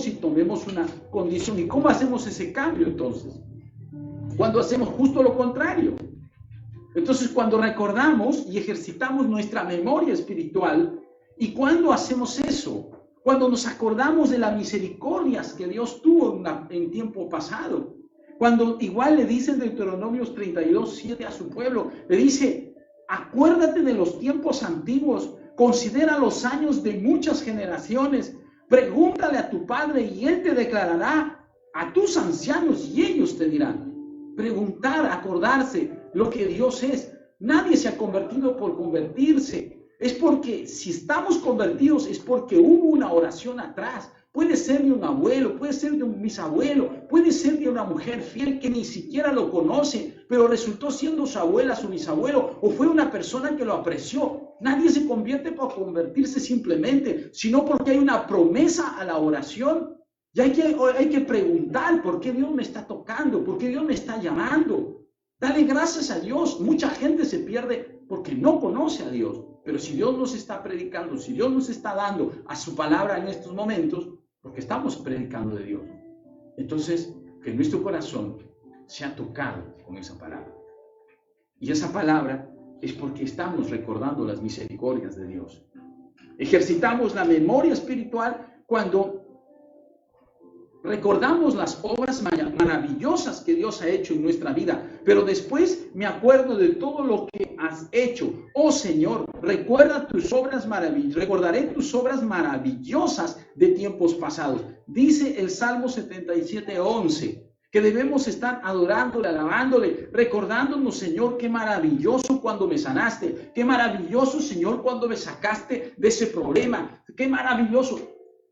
y tomemos una condición. ¿Y cómo hacemos ese cambio entonces? Cuando hacemos justo lo contrario. Entonces, cuando recordamos y ejercitamos nuestra memoria espiritual, ¿y cuando hacemos eso? Cuando nos acordamos de las misericordias que Dios tuvo en tiempo pasado. Cuando igual le dice en Deuteronomios 32:7 a su pueblo, le dice, acuérdate de los tiempos antiguos, considera los años de muchas generaciones, pregúntale a tu padre y él te declarará, a tus ancianos y ellos te dirán. Preguntar, acordarse lo que Dios es. Nadie se ha convertido por convertirse. Es porque si estamos convertidos es porque hubo una oración atrás. Puede ser de un abuelo, puede ser de un bisabuelo, puede ser de una mujer fiel que ni siquiera lo conoce, pero resultó siendo su abuela, su bisabuelo, o fue una persona que lo apreció. Nadie se convierte por convertirse simplemente, sino porque hay una promesa a la oración. Y hay que preguntar por qué Dios me está tocando, por qué Dios me está llamando. Dale gracias a Dios. Mucha gente se pierde porque no conoce a Dios. Pero si Dios nos está predicando, si Dios nos está dando a su palabra en estos momentos, porque estamos predicando de Dios. Entonces, que nuestro corazón sea tocado con esa palabra. Y esa palabra es porque estamos recordando las misericordias de Dios. Ejercitamos la memoria espiritual cuando recordamos las obras maravillosas que Dios ha hecho en nuestra vida, pero después me acuerdo de todo lo que has hecho. Oh Señor, recuerda tus obras maravillosas, recordaré tus obras maravillosas de tiempos pasados. Dice el Salmo 77:11, que debemos estar adorándole, alabándole, recordándonos, Señor, qué maravilloso cuando me sanaste, qué maravilloso, Señor, cuando me sacaste de ese problema, qué maravilloso.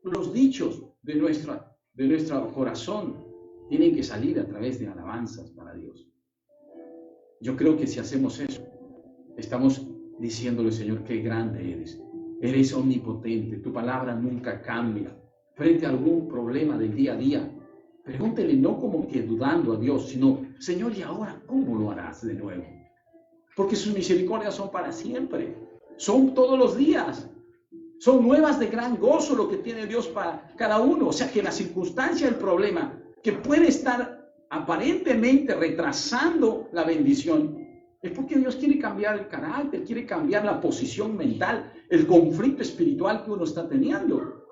Los dichos de nuestro corazón tienen que salir a través de alabanzas para Dios. Yo creo que si hacemos eso, estamos diciéndole, Señor, qué grande eres. Eres omnipotente, tu palabra nunca cambia. Frente a algún problema del día a día, pregúntele no como que dudando a Dios, sino, Señor, ¿y ahora cómo lo harás de nuevo? Porque sus misericordias son para siempre, son todos los días. Son nuevas de gran gozo lo que tiene Dios para cada uno. O sea que la circunstancia, el problema, que puede estar aparentemente retrasando la bendición, es porque Dios quiere cambiar el carácter, quiere cambiar la posición mental, el conflicto espiritual que uno está teniendo.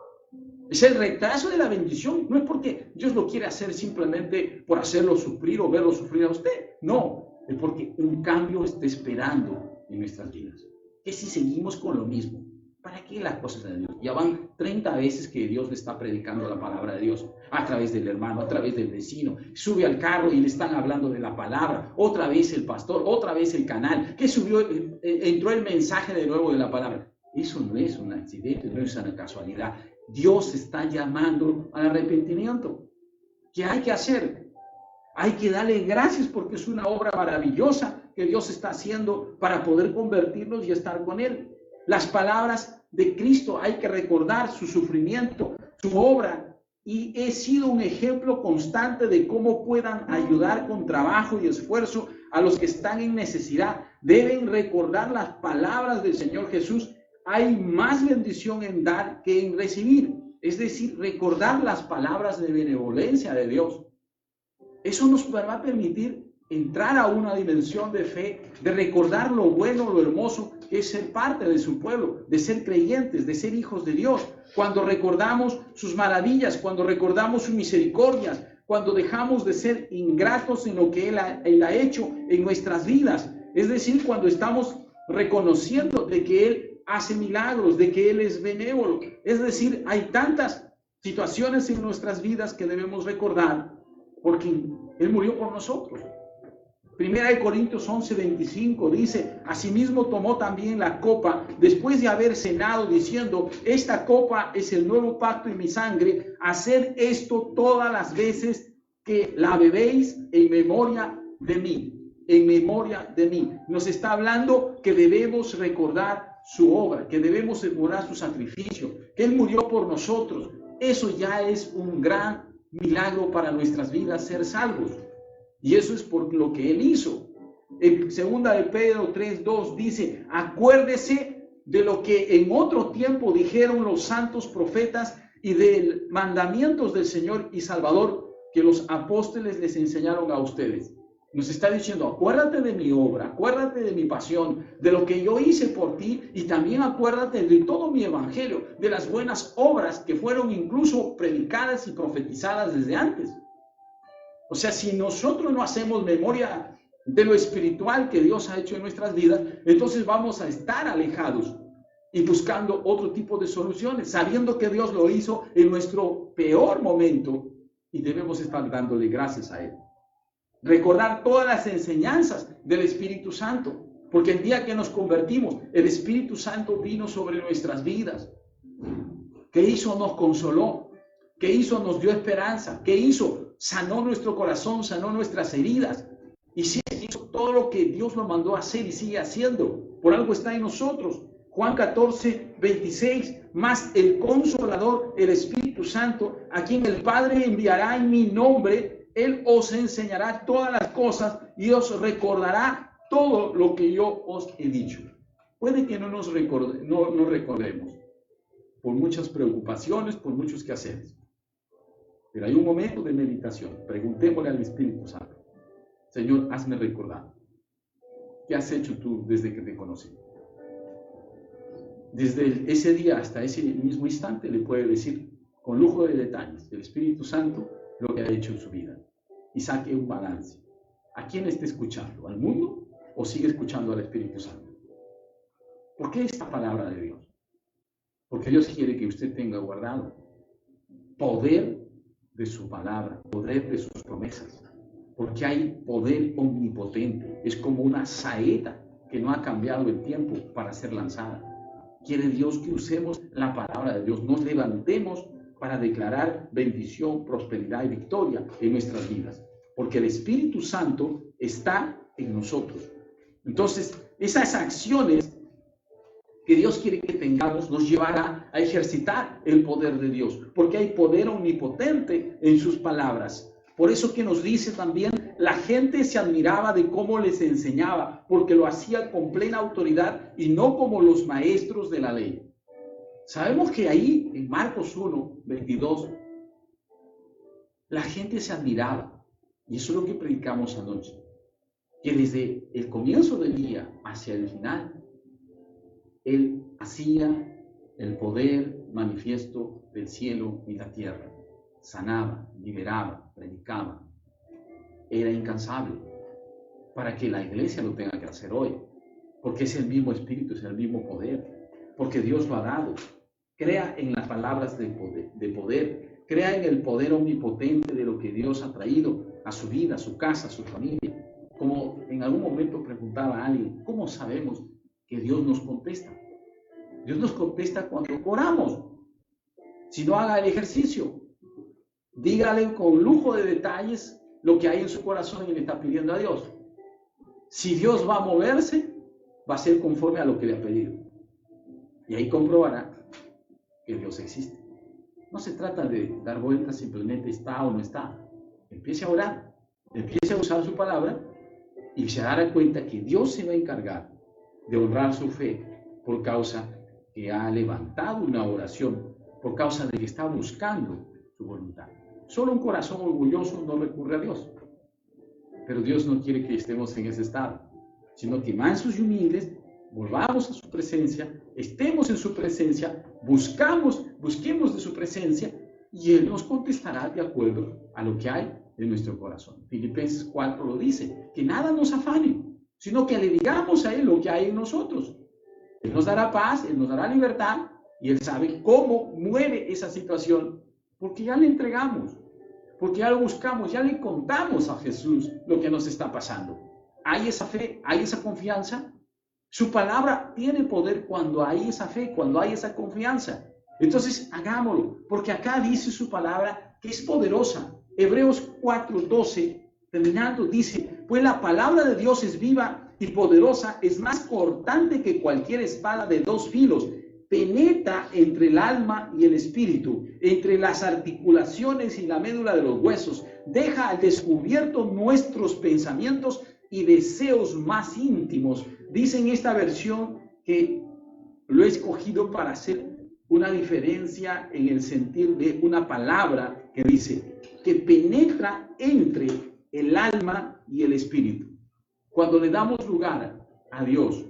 Es el retraso de la bendición. No es porque Dios lo quiere hacer simplemente por hacerlo sufrir o verlo sufrir a usted. No, es porque un cambio está esperando en nuestras vidas. Que si seguimos con lo mismo, ¿para qué las cosas de Dios? Ya van 30 veces que Dios le está predicando la palabra de Dios, a través del hermano, a través del vecino. Sube al carro y le están hablando de la palabra. Otra vez el pastor, otra vez el canal. Que subió, entró el mensaje de nuevo de la palabra. Eso no es un accidente, no es una casualidad. Dios está llamando al arrepentimiento. ¿Qué hay que hacer? Hay que darle gracias porque es una obra maravillosa que Dios está haciendo para poder convertirnos y estar con Él. Las palabras de Cristo hay que recordar su sufrimiento, su obra, y he sido un ejemplo constante de cómo puedan ayudar con trabajo y esfuerzo a los que están en necesidad. Deben recordar las palabras del Señor Jesús. Hay más bendición en dar que en recibir. Es decir, recordar las palabras de benevolencia de Dios. Eso nos va a permitir entrar a una dimensión de fe, de recordar lo bueno, lo hermoso que es ser parte de su pueblo, de ser creyentes, de ser hijos de Dios. Cuando recordamos sus maravillas, cuando recordamos sus misericordias, cuando dejamos de ser ingratos en lo que Él ha hecho en nuestras vidas. Es decir, cuando estamos reconociendo de que Él hace milagros, de que Él es benévolo. Es decir, hay tantas situaciones en nuestras vidas que debemos recordar porque Él murió por nosotros. Primera de Corintios 11:25 dice: asimismo tomó también la copa después de haber cenado, diciendo: esta copa es el nuevo pacto en mi sangre, haced esto todas las veces que la bebéis en memoria de mí, en memoria de mí. Nos está hablando que debemos recordar su obra, que debemos recordar su sacrificio, que Él murió por nosotros. Eso ya es un gran milagro para nuestras vidas, ser salvos. Y eso es por lo que Él hizo. En 2 de Pedro 3:2 dice: acuérdese de lo que en otro tiempo dijeron los santos profetas y de mandamientos del Señor y Salvador que los apóstoles les enseñaron a ustedes. Nos está diciendo: acuérdate de mi obra, acuérdate de mi pasión, de lo que yo hice por ti, y también acuérdate de todo mi evangelio, de las buenas obras que fueron incluso predicadas y profetizadas desde antes. O sea, si nosotros no hacemos memoria de lo espiritual que Dios ha hecho en nuestras vidas, entonces vamos a estar alejados y buscando otro tipo de soluciones, sabiendo que Dios lo hizo en nuestro peor momento y debemos estar dándole gracias a Él. Recordar todas las enseñanzas del Espíritu Santo, porque el día que nos convertimos, el Espíritu Santo vino sobre nuestras vidas. ¿Qué hizo? Nos consoló. ¿Qué hizo? Nos dio esperanza. ¿Qué hizo? Sanó nuestro corazón, sanó nuestras heridas. Y sí, hizo todo lo que Dios nos mandó a hacer y sigue haciendo. Por algo está en nosotros. Juan 14:26, más el Consolador, el Espíritu Santo, a quien el Padre enviará en mi nombre, Él os enseñará todas las cosas y os recordará todo lo que yo os he dicho. Puede que no nos recordemos por muchas preocupaciones, por muchos quehaceres. Pero hay un momento de meditación. Preguntémosle al Espíritu Santo: Señor, hazme recordar. ¿Qué has hecho tú desde que te conocí? Desde ese día hasta ese mismo instante le puede decir con lujo de detalles el Espíritu Santo lo que ha hecho en su vida. Y saque un balance. ¿A quién está escuchando? ¿Al mundo o sigue escuchando al Espíritu Santo? ¿Por qué esta palabra de Dios? Porque Dios quiere que usted tenga guardado poder de su palabra, poder de sus promesas, porque hay poder omnipotente. Es como una saeta que no ha cambiado el tiempo para ser lanzada. Quiere Dios que usemos la palabra de Dios, nos levantemos para declarar bendición, prosperidad y victoria en nuestras vidas, porque el Espíritu Santo está en nosotros. Entonces, esas acciones que Dios quiere que tengamos nos llevará a ejercitar el poder de Dios, porque hay poder omnipotente en sus palabras. Por eso que nos dice también, la gente se admiraba de cómo les enseñaba, porque lo hacía con plena autoridad y no como los maestros de la ley. Sabemos que ahí, en Marcos 1:22, la gente se admiraba, y eso es lo que predicamos anoche, que desde el comienzo del día hacia el final, Él hacía el poder manifiesto del cielo y la tierra. Sanaba, liberaba, predicaba. Era incansable para que la iglesia lo tenga que hacer hoy. Porque es el mismo espíritu, es el mismo poder. Porque Dios lo ha dado. Crea en las palabras de poder. Crea en el poder omnipotente de lo que Dios ha traído a su vida, a su casa, a su familia. Como en algún momento preguntaba a alguien, ¿cómo sabemos que Dios nos contesta? Dios nos contesta cuando oramos. Si no, haga el ejercicio. Dígale con lujo de detalles lo que hay en su corazón y le está pidiendo a Dios. Si Dios va a moverse, va a ser conforme a lo que le ha pedido. Y ahí comprobará que Dios existe. No se trata de dar vueltas, simplemente está o no está. Empiece a orar, empiece a usar su palabra y se dará cuenta que Dios se va a encargar de honrar su fe por causa que ha levantado una oración, por causa de que está buscando su voluntad. Solo un corazón orgulloso no recurre a Dios. Pero Dios no quiere que estemos en ese estado, sino que mansos y humildes volvamos a su presencia, estemos en su presencia, busquemos de su presencia y Él nos contestará de acuerdo a lo que hay en nuestro corazón. Filipenses 4 lo dice, que nada nos afane, sino que le digamos a Él lo que hay en nosotros. Él nos dará paz, Él nos dará libertad y Él sabe cómo mueve esa situación, porque ya le entregamos, porque ya lo buscamos, ya le contamos a Jesús lo que nos está pasando. Hay esa fe, hay esa confianza. Su palabra tiene poder cuando hay esa fe, cuando hay esa confianza. Entonces, hagámoslo, porque acá dice su palabra que es poderosa. Hebreos 4:12, terminando, dice, pues la palabra de Dios es viva y poderosa, es más cortante que cualquier espada de dos filos, penetra entre el alma y el espíritu, entre las articulaciones y la médula de los huesos, deja al descubierto nuestros pensamientos y deseos más íntimos. Dice en esta versión que lo he escogido para hacer una diferencia en el sentido de una palabra que dice que penetra entre el alma y el espíritu. Cuando le damos lugar a Dios,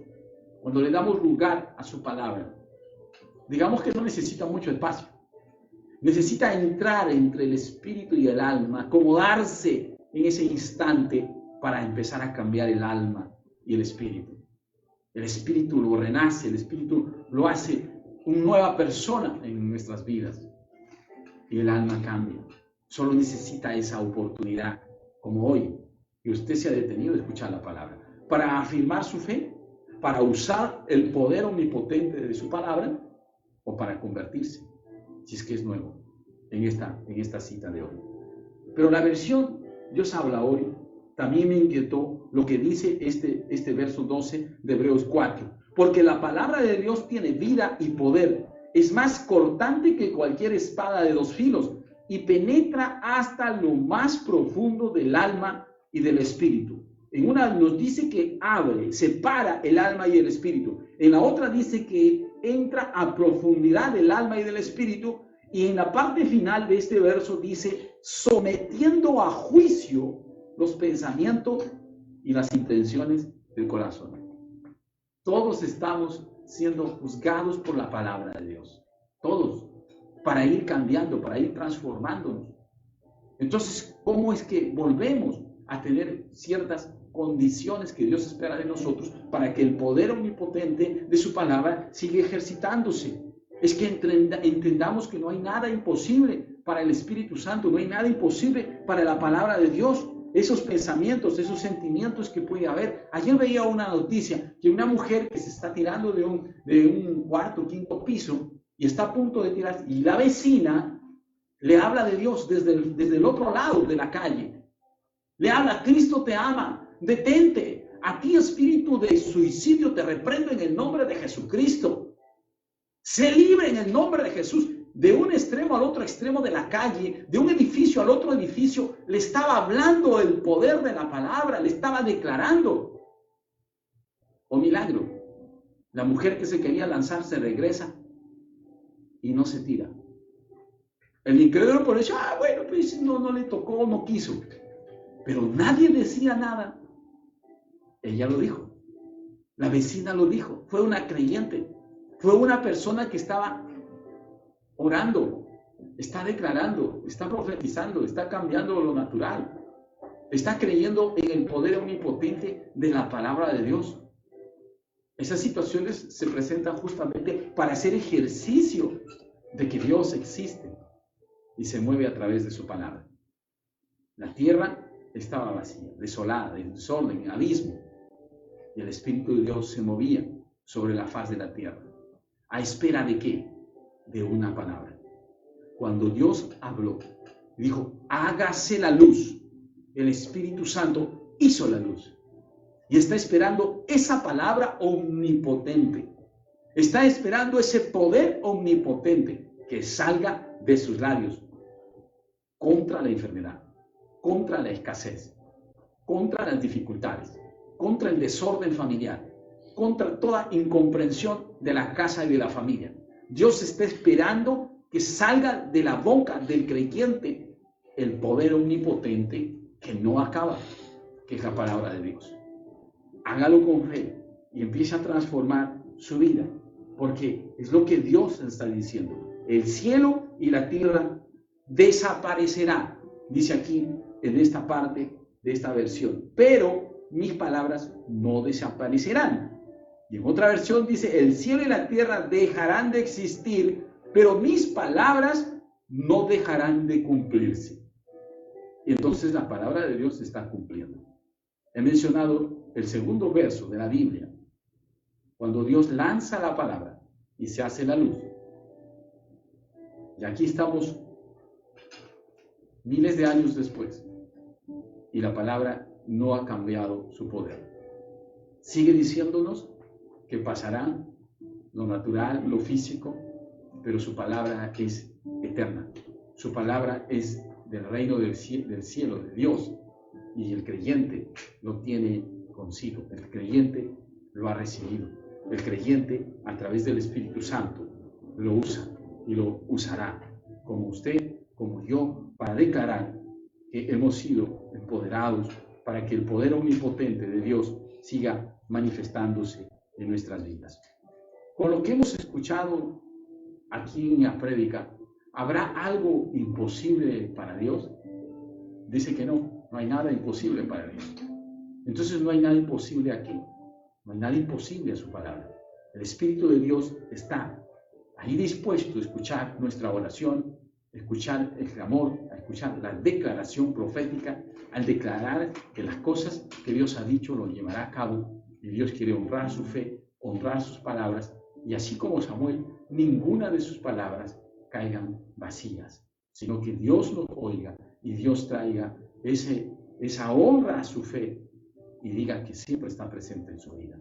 cuando le damos lugar a su palabra, digamos que no necesita mucho espacio. Necesita entrar entre el espíritu y el alma, acomodarse en ese instante para empezar a cambiar el alma y el espíritu. El espíritu lo renace, el espíritu lo hace una nueva persona en nuestras vidas. Y el alma cambia. Solo necesita esa oportunidad, como hoy, que usted se ha detenido de escuchar la palabra, para afirmar su fe, para usar el poder omnipotente de su palabra, o para convertirse, si es que es nuevo, en esta cita de hoy. Pero la versión Dios habla hoy también me inquietó lo que dice este verso 12 de Hebreos 4. Porque la palabra de Dios tiene vida y poder. Es más cortante que cualquier espada de dos filos y penetra hasta lo más profundo del alma y del espíritu. En una nos dice que abre, separa el alma y el espíritu. En la otra dice que entra a profundidad del alma y del espíritu. Y en la parte final de este verso dice, sometiendo a juicio los pensamientos y las intenciones del corazón. Todos estamos siendo juzgados por la palabra de Dios. Todos. Para ir cambiando, para ir transformándonos. Entonces, ¿cómo es que volvemos a tener ciertas condiciones que Dios espera de nosotros para que el poder omnipotente de su palabra siga ejercitándose? Es que entendamos que no hay nada imposible para el Espíritu Santo, no hay nada imposible para la palabra de Dios. Esos pensamientos, esos sentimientos que puede haber. Ayer veía una noticia que una mujer que se está tirando de un cuarto, quinto piso y está a punto de tirar, y la vecina le habla de Dios desde el otro lado de la calle. Le habla, Cristo te ama, detente. A ti, espíritu de suicidio, te reprendo en el nombre de Jesucristo. Sé libre en el nombre de Jesús. De un extremo al otro extremo de la calle, de un edificio al otro edificio, le estaba hablando el poder de la palabra, le estaba declarando. Oh milagro, la mujer que se quería lanzar se regresa y no se tira. El incrédulo por eso, bueno, pues no le tocó, no quiso. Pero nadie decía nada. Ella lo dijo. La vecina lo dijo. Fue una creyente. Fue una persona que estaba orando, está declarando, está profetizando, está cambiando lo natural, está creyendo en el poder omnipotente de la palabra de Dios. Esas situaciones se presentan justamente para hacer ejercicio de que Dios existe y se mueve a través de su palabra. La tierra estaba vacía, desolada, en desorden, en abismo, y el Espíritu de Dios se movía sobre la faz de la tierra. ¿A espera de qué? De una palabra. Cuando Dios habló, dijo, hágase la luz, el Espíritu Santo hizo la luz. Y está esperando esa palabra omnipotente. Está esperando ese poder omnipotente que salga de sus labios contra la enfermedad, contra la escasez, contra las dificultades, contra el desorden familiar, contra toda incomprensión de la casa y de la familia. Dios está esperando que salga de la boca del creyente el poder omnipotente que no acaba, que es la palabra de Dios. Hágalo con fe y empiece a transformar su vida, porque es lo que Dios está diciendo. El cielo y la tierra desaparecerán, dice aquí en esta parte de esta versión, pero mis palabras no desaparecerán. Y en otra versión dice, el cielo y la tierra dejarán de existir, pero mis palabras no dejarán de cumplirse. Y entonces la palabra de Dios se está cumpliendo. He mencionado el segundo verso de la Biblia, cuando Dios lanza la palabra y se hace la luz. Y aquí estamos miles de años después, y la palabra no ha cambiado su poder. Sigue diciéndonos que pasará lo natural, lo físico, pero su palabra es eterna. Su palabra es del reino del cielo, de Dios, y el creyente lo tiene consigo. El creyente lo ha recibido. El creyente, a través del Espíritu Santo, lo usa y lo usará, como usted, como yo, para declarar que hemos sido empoderados para que el poder omnipotente de Dios siga manifestándose en nuestras vidas. Con lo que hemos escuchado aquí en la prédica, ¿habrá algo imposible para Dios? Dice que no hay nada imposible para Dios. Entonces no hay nada imposible aquí, no hay nada imposible a su palabra. El Espíritu de Dios está ahí dispuesto a escuchar nuestra oración, a escuchar el clamor, a escuchar la declaración profética, al declarar que las cosas que Dios ha dicho lo llevará a cabo, y Dios quiere honrar su fe, honrar sus palabras, y así como Samuel, ninguna de sus palabras caigan vacías, sino que Dios los oiga y Dios traiga esa honra a su fe y diga que siempre está presente en su vida.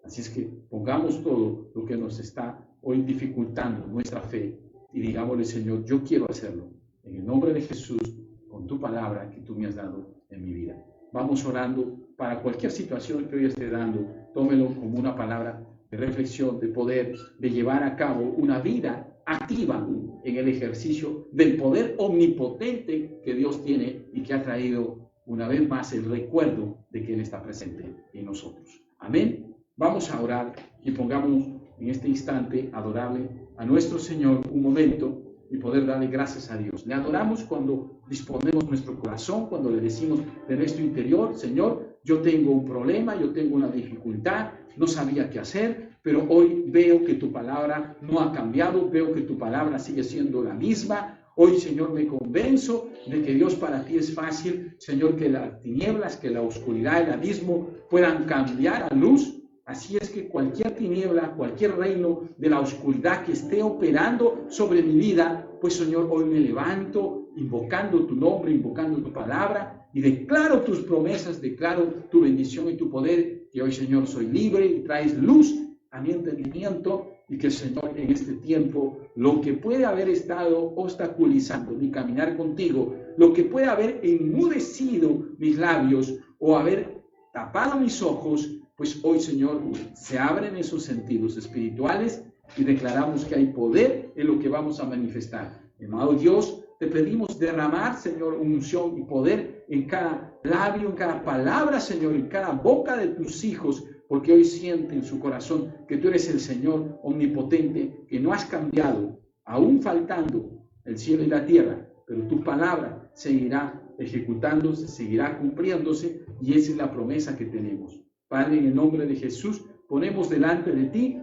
Así es que pongamos todo lo que nos está hoy dificultando nuestra fe y digámosle, Señor, yo quiero hacerlo en el nombre de Jesús, con tu palabra que tú me has dado en mi vida. Vamos orando para cualquier situación que hoy esté dando. Tómelo como una palabra de reflexión, de poder, de llevar a cabo una vida activa en el ejercicio del poder omnipotente que Dios tiene y que ha traído una vez más el recuerdo de que Él está presente en nosotros. Amén. Vamos a orar y pongamos en este instante adorable a nuestro Señor un momento y poder darle gracias a Dios. Le adoramos cuando disponemos nuestro corazón, cuando le decimos de nuestro interior, Señor, yo tengo un problema, yo tengo una dificultad, no sabía qué hacer, pero hoy veo que tu palabra no ha cambiado, veo que tu palabra sigue siendo la misma. Hoy, Señor, me convenzo de que Dios para ti es fácil, Señor, que las tinieblas, que la oscuridad, el abismo puedan cambiar a luz. Así es que cualquier tiniebla, cualquier reino de la oscuridad que esté operando sobre mi vida, pues Señor, hoy me levanto invocando tu nombre, invocando tu palabra y declaro tus promesas, declaro tu bendición y tu poder, que hoy, Señor, soy libre y traes luz a mi entendimiento y que, Señor, en este tiempo, lo que puede haber estado obstaculizando mi caminar contigo, lo que puede haber enmudecido mis labios o haber tapado mis ojos, pues hoy, Señor, se abren esos sentidos espirituales y declaramos que hay poder en lo que vamos a manifestar. Amado Dios, te pedimos derramar, Señor, unción y poder en cada labio, en cada palabra, Señor, en cada boca de tus hijos, porque hoy sienten en su corazón que tú eres el Señor omnipotente, que no has cambiado, aún faltando el cielo y la tierra, pero tu palabra seguirá ejecutándose, seguirá cumpliéndose, y esa es la promesa que tenemos. Padre, en el nombre de Jesús, ponemos delante de ti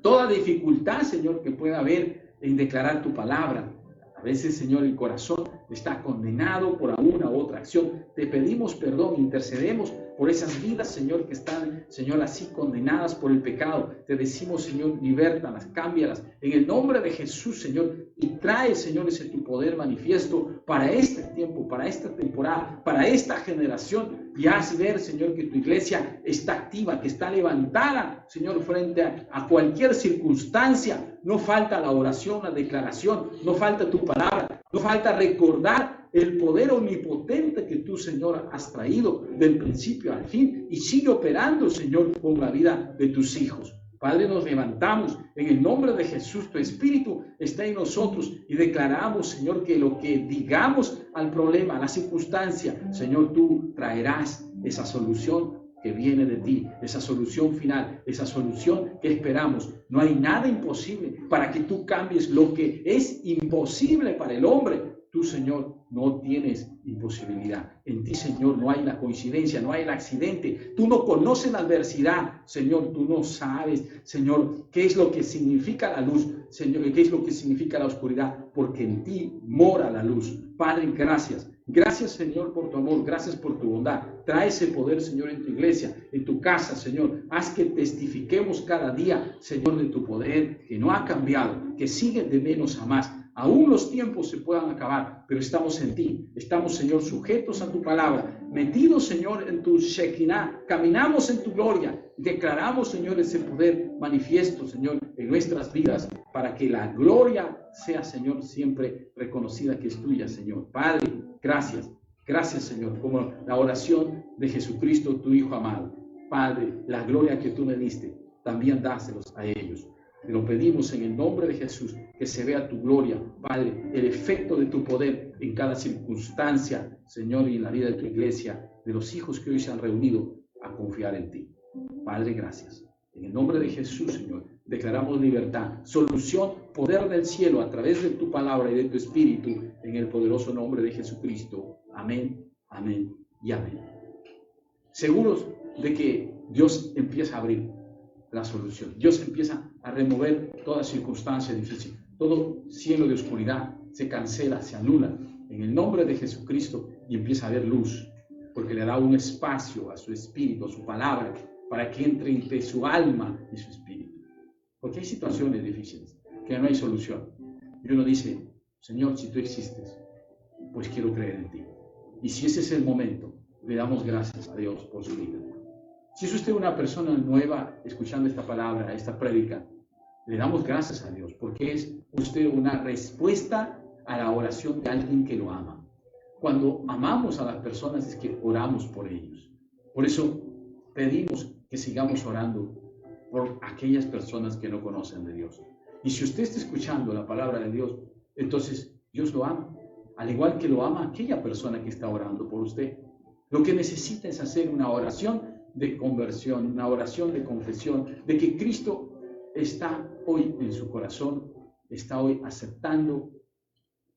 toda dificultad, Señor, que pueda haber en declarar tu palabra. A veces, Señor, el corazón está condenado por alguna u otra acción. Te pedimos perdón, intercedemos por esas vidas, Señor, que están, Señor, así condenadas por el pecado. Te decimos, Señor, libértalas, cámbialas en el nombre de Jesús, Señor, y trae, Señor, ese tu poder manifiesto para este tiempo, para esta temporada, para esta generación, y haz ver, Señor, que tu iglesia está activa, que está levantada, Señor, frente a cualquier circunstancia. No falta la oración, la declaración, no falta tu palabra, no falta recordar el poder omnipotente que tú, Señor, has traído del principio al fin y sigue operando, Señor, con la vida de tus hijos. Padre, nos levantamos en el nombre de Jesús, tu Espíritu está en nosotros y declaramos, Señor, que lo que digamos al problema, a la circunstancia, Señor, tú traerás esa solución que viene de ti, esa solución final, esa solución que esperamos. No hay nada imposible para que tú cambies lo que es imposible para el hombre. Tú, Señor, no tienes imposibilidad. En ti, Señor, no hay la coincidencia, no hay el accidente. Tú no conoces la adversidad, Señor. Tú no sabes, Señor, qué es lo que significa la luz, Señor, qué es lo que significa la oscuridad, porque en ti mora la luz. Padre, gracias. Gracias, Señor, por tu amor. Gracias por tu bondad. Trae ese poder, Señor, en tu iglesia, en tu casa, Señor. Haz que testifiquemos cada día, Señor, de tu poder, que no ha cambiado, que sigue de menos a más. Aún los tiempos se puedan acabar, pero estamos en ti. Estamos, Señor, sujetos a tu palabra, metidos, Señor, en tu Shekinah. Caminamos en tu gloria. Declaramos, Señor, ese poder manifiesto, Señor, en nuestras vidas, para que la gloria sea, Señor, siempre reconocida que es tuya, Señor. Padre, gracias. Gracias, Señor, como la oración de Jesucristo, tu Hijo amado. Padre, la gloria que tú me diste, también dáselos a ellos. Te lo pedimos en el nombre de Jesús, que se vea tu gloria, Padre, el efecto de tu poder en cada circunstancia, Señor, y en la vida de tu iglesia, de los hijos que hoy se han reunido a confiar en ti. Padre, gracias. En el nombre de Jesús, Señor, declaramos libertad, solución, poder del cielo a través de tu palabra y de tu espíritu, en el poderoso nombre de Jesucristo. Amén, amén y amén. Seguros de que Dios empieza a abrir la solución. Dios empieza a remover toda circunstancia difícil. Todo cielo de oscuridad se cancela, se anula en el nombre de Jesucristo y empieza a haber luz, porque le da un espacio a su espíritu, a su palabra, para que entre entre su alma y su espíritu. Porque hay situaciones difíciles, que no hay solución. Y uno dice, Señor, si tú existes, pues quiero creer en ti. Y si ese es el momento, le damos gracias a Dios por su vida. Si es usted una persona nueva escuchando esta palabra, esta prédica, le damos gracias a Dios porque es usted una respuesta a la oración de alguien que lo ama. Cuando amamos a las personas es que oramos por ellos. Por eso pedimos que sigamos orando por aquellas personas que no conocen de Dios. Y si usted está escuchando la palabra de Dios, entonces Dios lo ama, al igual que lo ama aquella persona que está orando por usted. Lo que necesita es hacer una oración de conversión, una oración de confesión, de que Cristo está hoy en su corazón, está hoy aceptando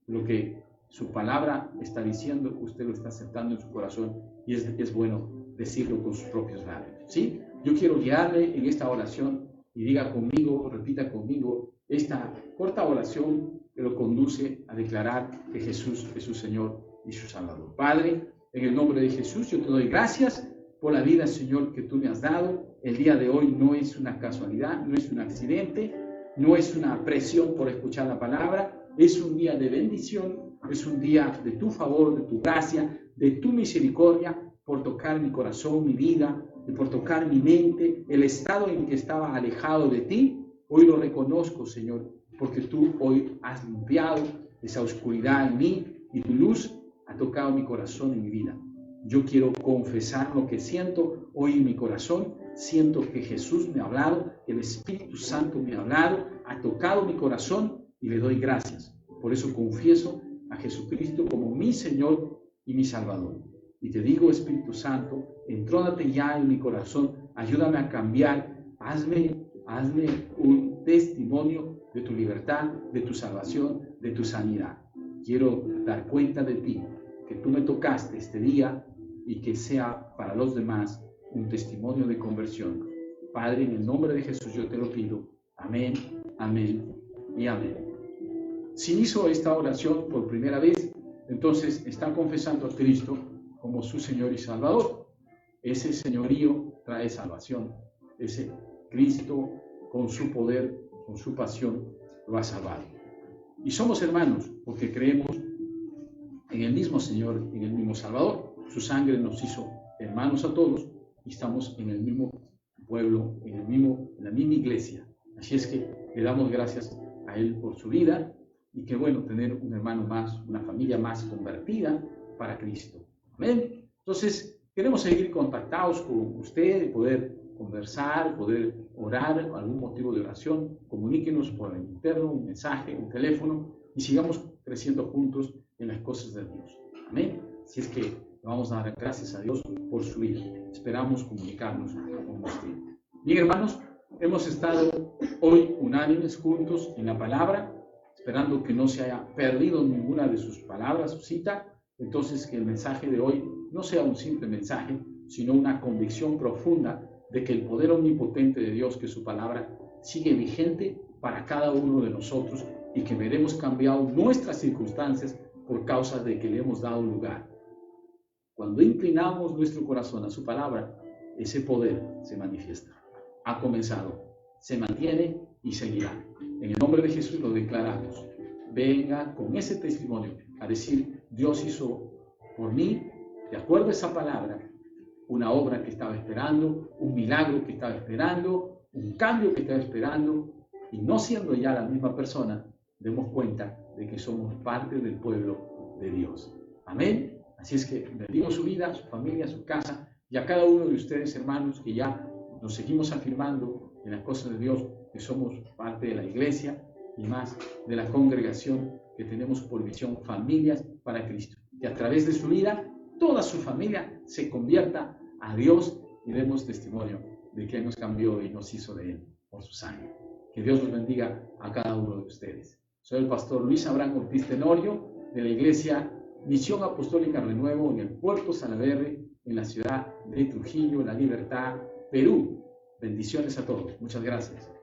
lo que su palabra está diciendo, usted lo está aceptando en su corazón y es bueno decirlo con sus propios labios, ¿sí? Yo quiero guiarle en esta oración y diga conmigo, repita conmigo, esta corta oración que lo conduce a declarar que Jesús es su Señor y su Salvador. Padre, en el nombre de Jesús, yo te doy gracias por la vida, Señor, que tú me has dado. El día de hoy no es una casualidad, no es un accidente, no es una presión por escuchar la palabra, es un día de bendición, es un día de tu favor, de tu gracia, de tu misericordia, por tocar mi corazón, mi vida, y por tocar mi mente, el estado en que estaba alejado de ti. Hoy lo reconozco, Señor, porque tú hoy has limpiado esa oscuridad en mí y tu luz ha tocado mi corazón y mi vida. Yo quiero confesar lo que siento hoy en mi corazón. Siento que Jesús me ha hablado, que el Espíritu Santo me ha hablado, ha tocado mi corazón y le doy gracias. Por eso confieso a Jesucristo como mi Señor y mi Salvador. Y te digo, Espíritu Santo, entrónate ya en mi corazón, ayúdame a cambiar, hazme un testimonio de tu libertad, de tu salvación, de tu sanidad. Quiero dar cuenta de ti, que tú me tocaste este día y que sea para los demás un testimonio de conversión. Padre, en el nombre de Jesús yo te lo pido. Amén, amén y amén. Si hizo esta oración por primera vez, entonces está confesando a Cristo como su Señor y Salvador. Ese señorío trae salvación. Ese Cristo, con su poder, con su pasión, lo ha salvado. Y somos hermanos porque creemos en el mismo Señor, en el mismo Salvador. Su sangre nos hizo hermanos a todos y estamos en el mismo pueblo, en la misma iglesia. Así es que le damos gracias a Él por su vida y qué bueno tener un hermano más, una familia más convertida para Cristo. Amén. Entonces, queremos seguir contactados con usted, poder conversar, poder orar, algún motivo de oración. Comuníquenos por el interno, un mensaje, un teléfono y sigamos creciendo juntos en las cosas de Dios. Amén. Así es que vamos a dar gracias a Dios por su vida. Esperamos comunicarnos con usted. Bien, hermanos, hemos estado hoy unánimes juntos en la palabra, esperando que no se haya perdido ninguna de sus palabras, su cita. Entonces, que el mensaje de hoy no sea un simple mensaje, sino una convicción profunda de que el poder omnipotente de Dios, que su palabra sigue vigente para cada uno de nosotros y que veremos cambiado nuestras circunstancias por causa de que le hemos dado lugar. Cuando inclinamos nuestro corazón a su palabra, ese poder se manifiesta. Ha comenzado, se mantiene y seguirá. En el nombre de Jesús lo declaramos. Venga con ese testimonio a decir, Dios hizo por mí, de acuerdo a esa palabra, una obra que estaba esperando, un milagro que estaba esperando, un cambio que estaba esperando, y no siendo ya la misma persona, demos cuenta de que somos parte del pueblo de Dios. Amén. Así es que bendigo su vida, su familia, su casa, y a cada uno de ustedes, hermanos, que ya nos seguimos afirmando en las cosas de Dios, que somos parte de la iglesia y más de la congregación que tenemos por visión familias para Cristo. Que a través de su vida, toda su familia se convierta a Dios y demos testimonio de que Él nos cambió y nos hizo de Él por su sangre. Que Dios los bendiga a cada uno de ustedes. Soy el pastor Luis Abraham Ortiz Tenorio de la iglesia Misión Apostólica Renuevo en el Puerto Salaverry, en la ciudad de Trujillo, La Libertad, Perú. Bendiciones a todos. Muchas gracias.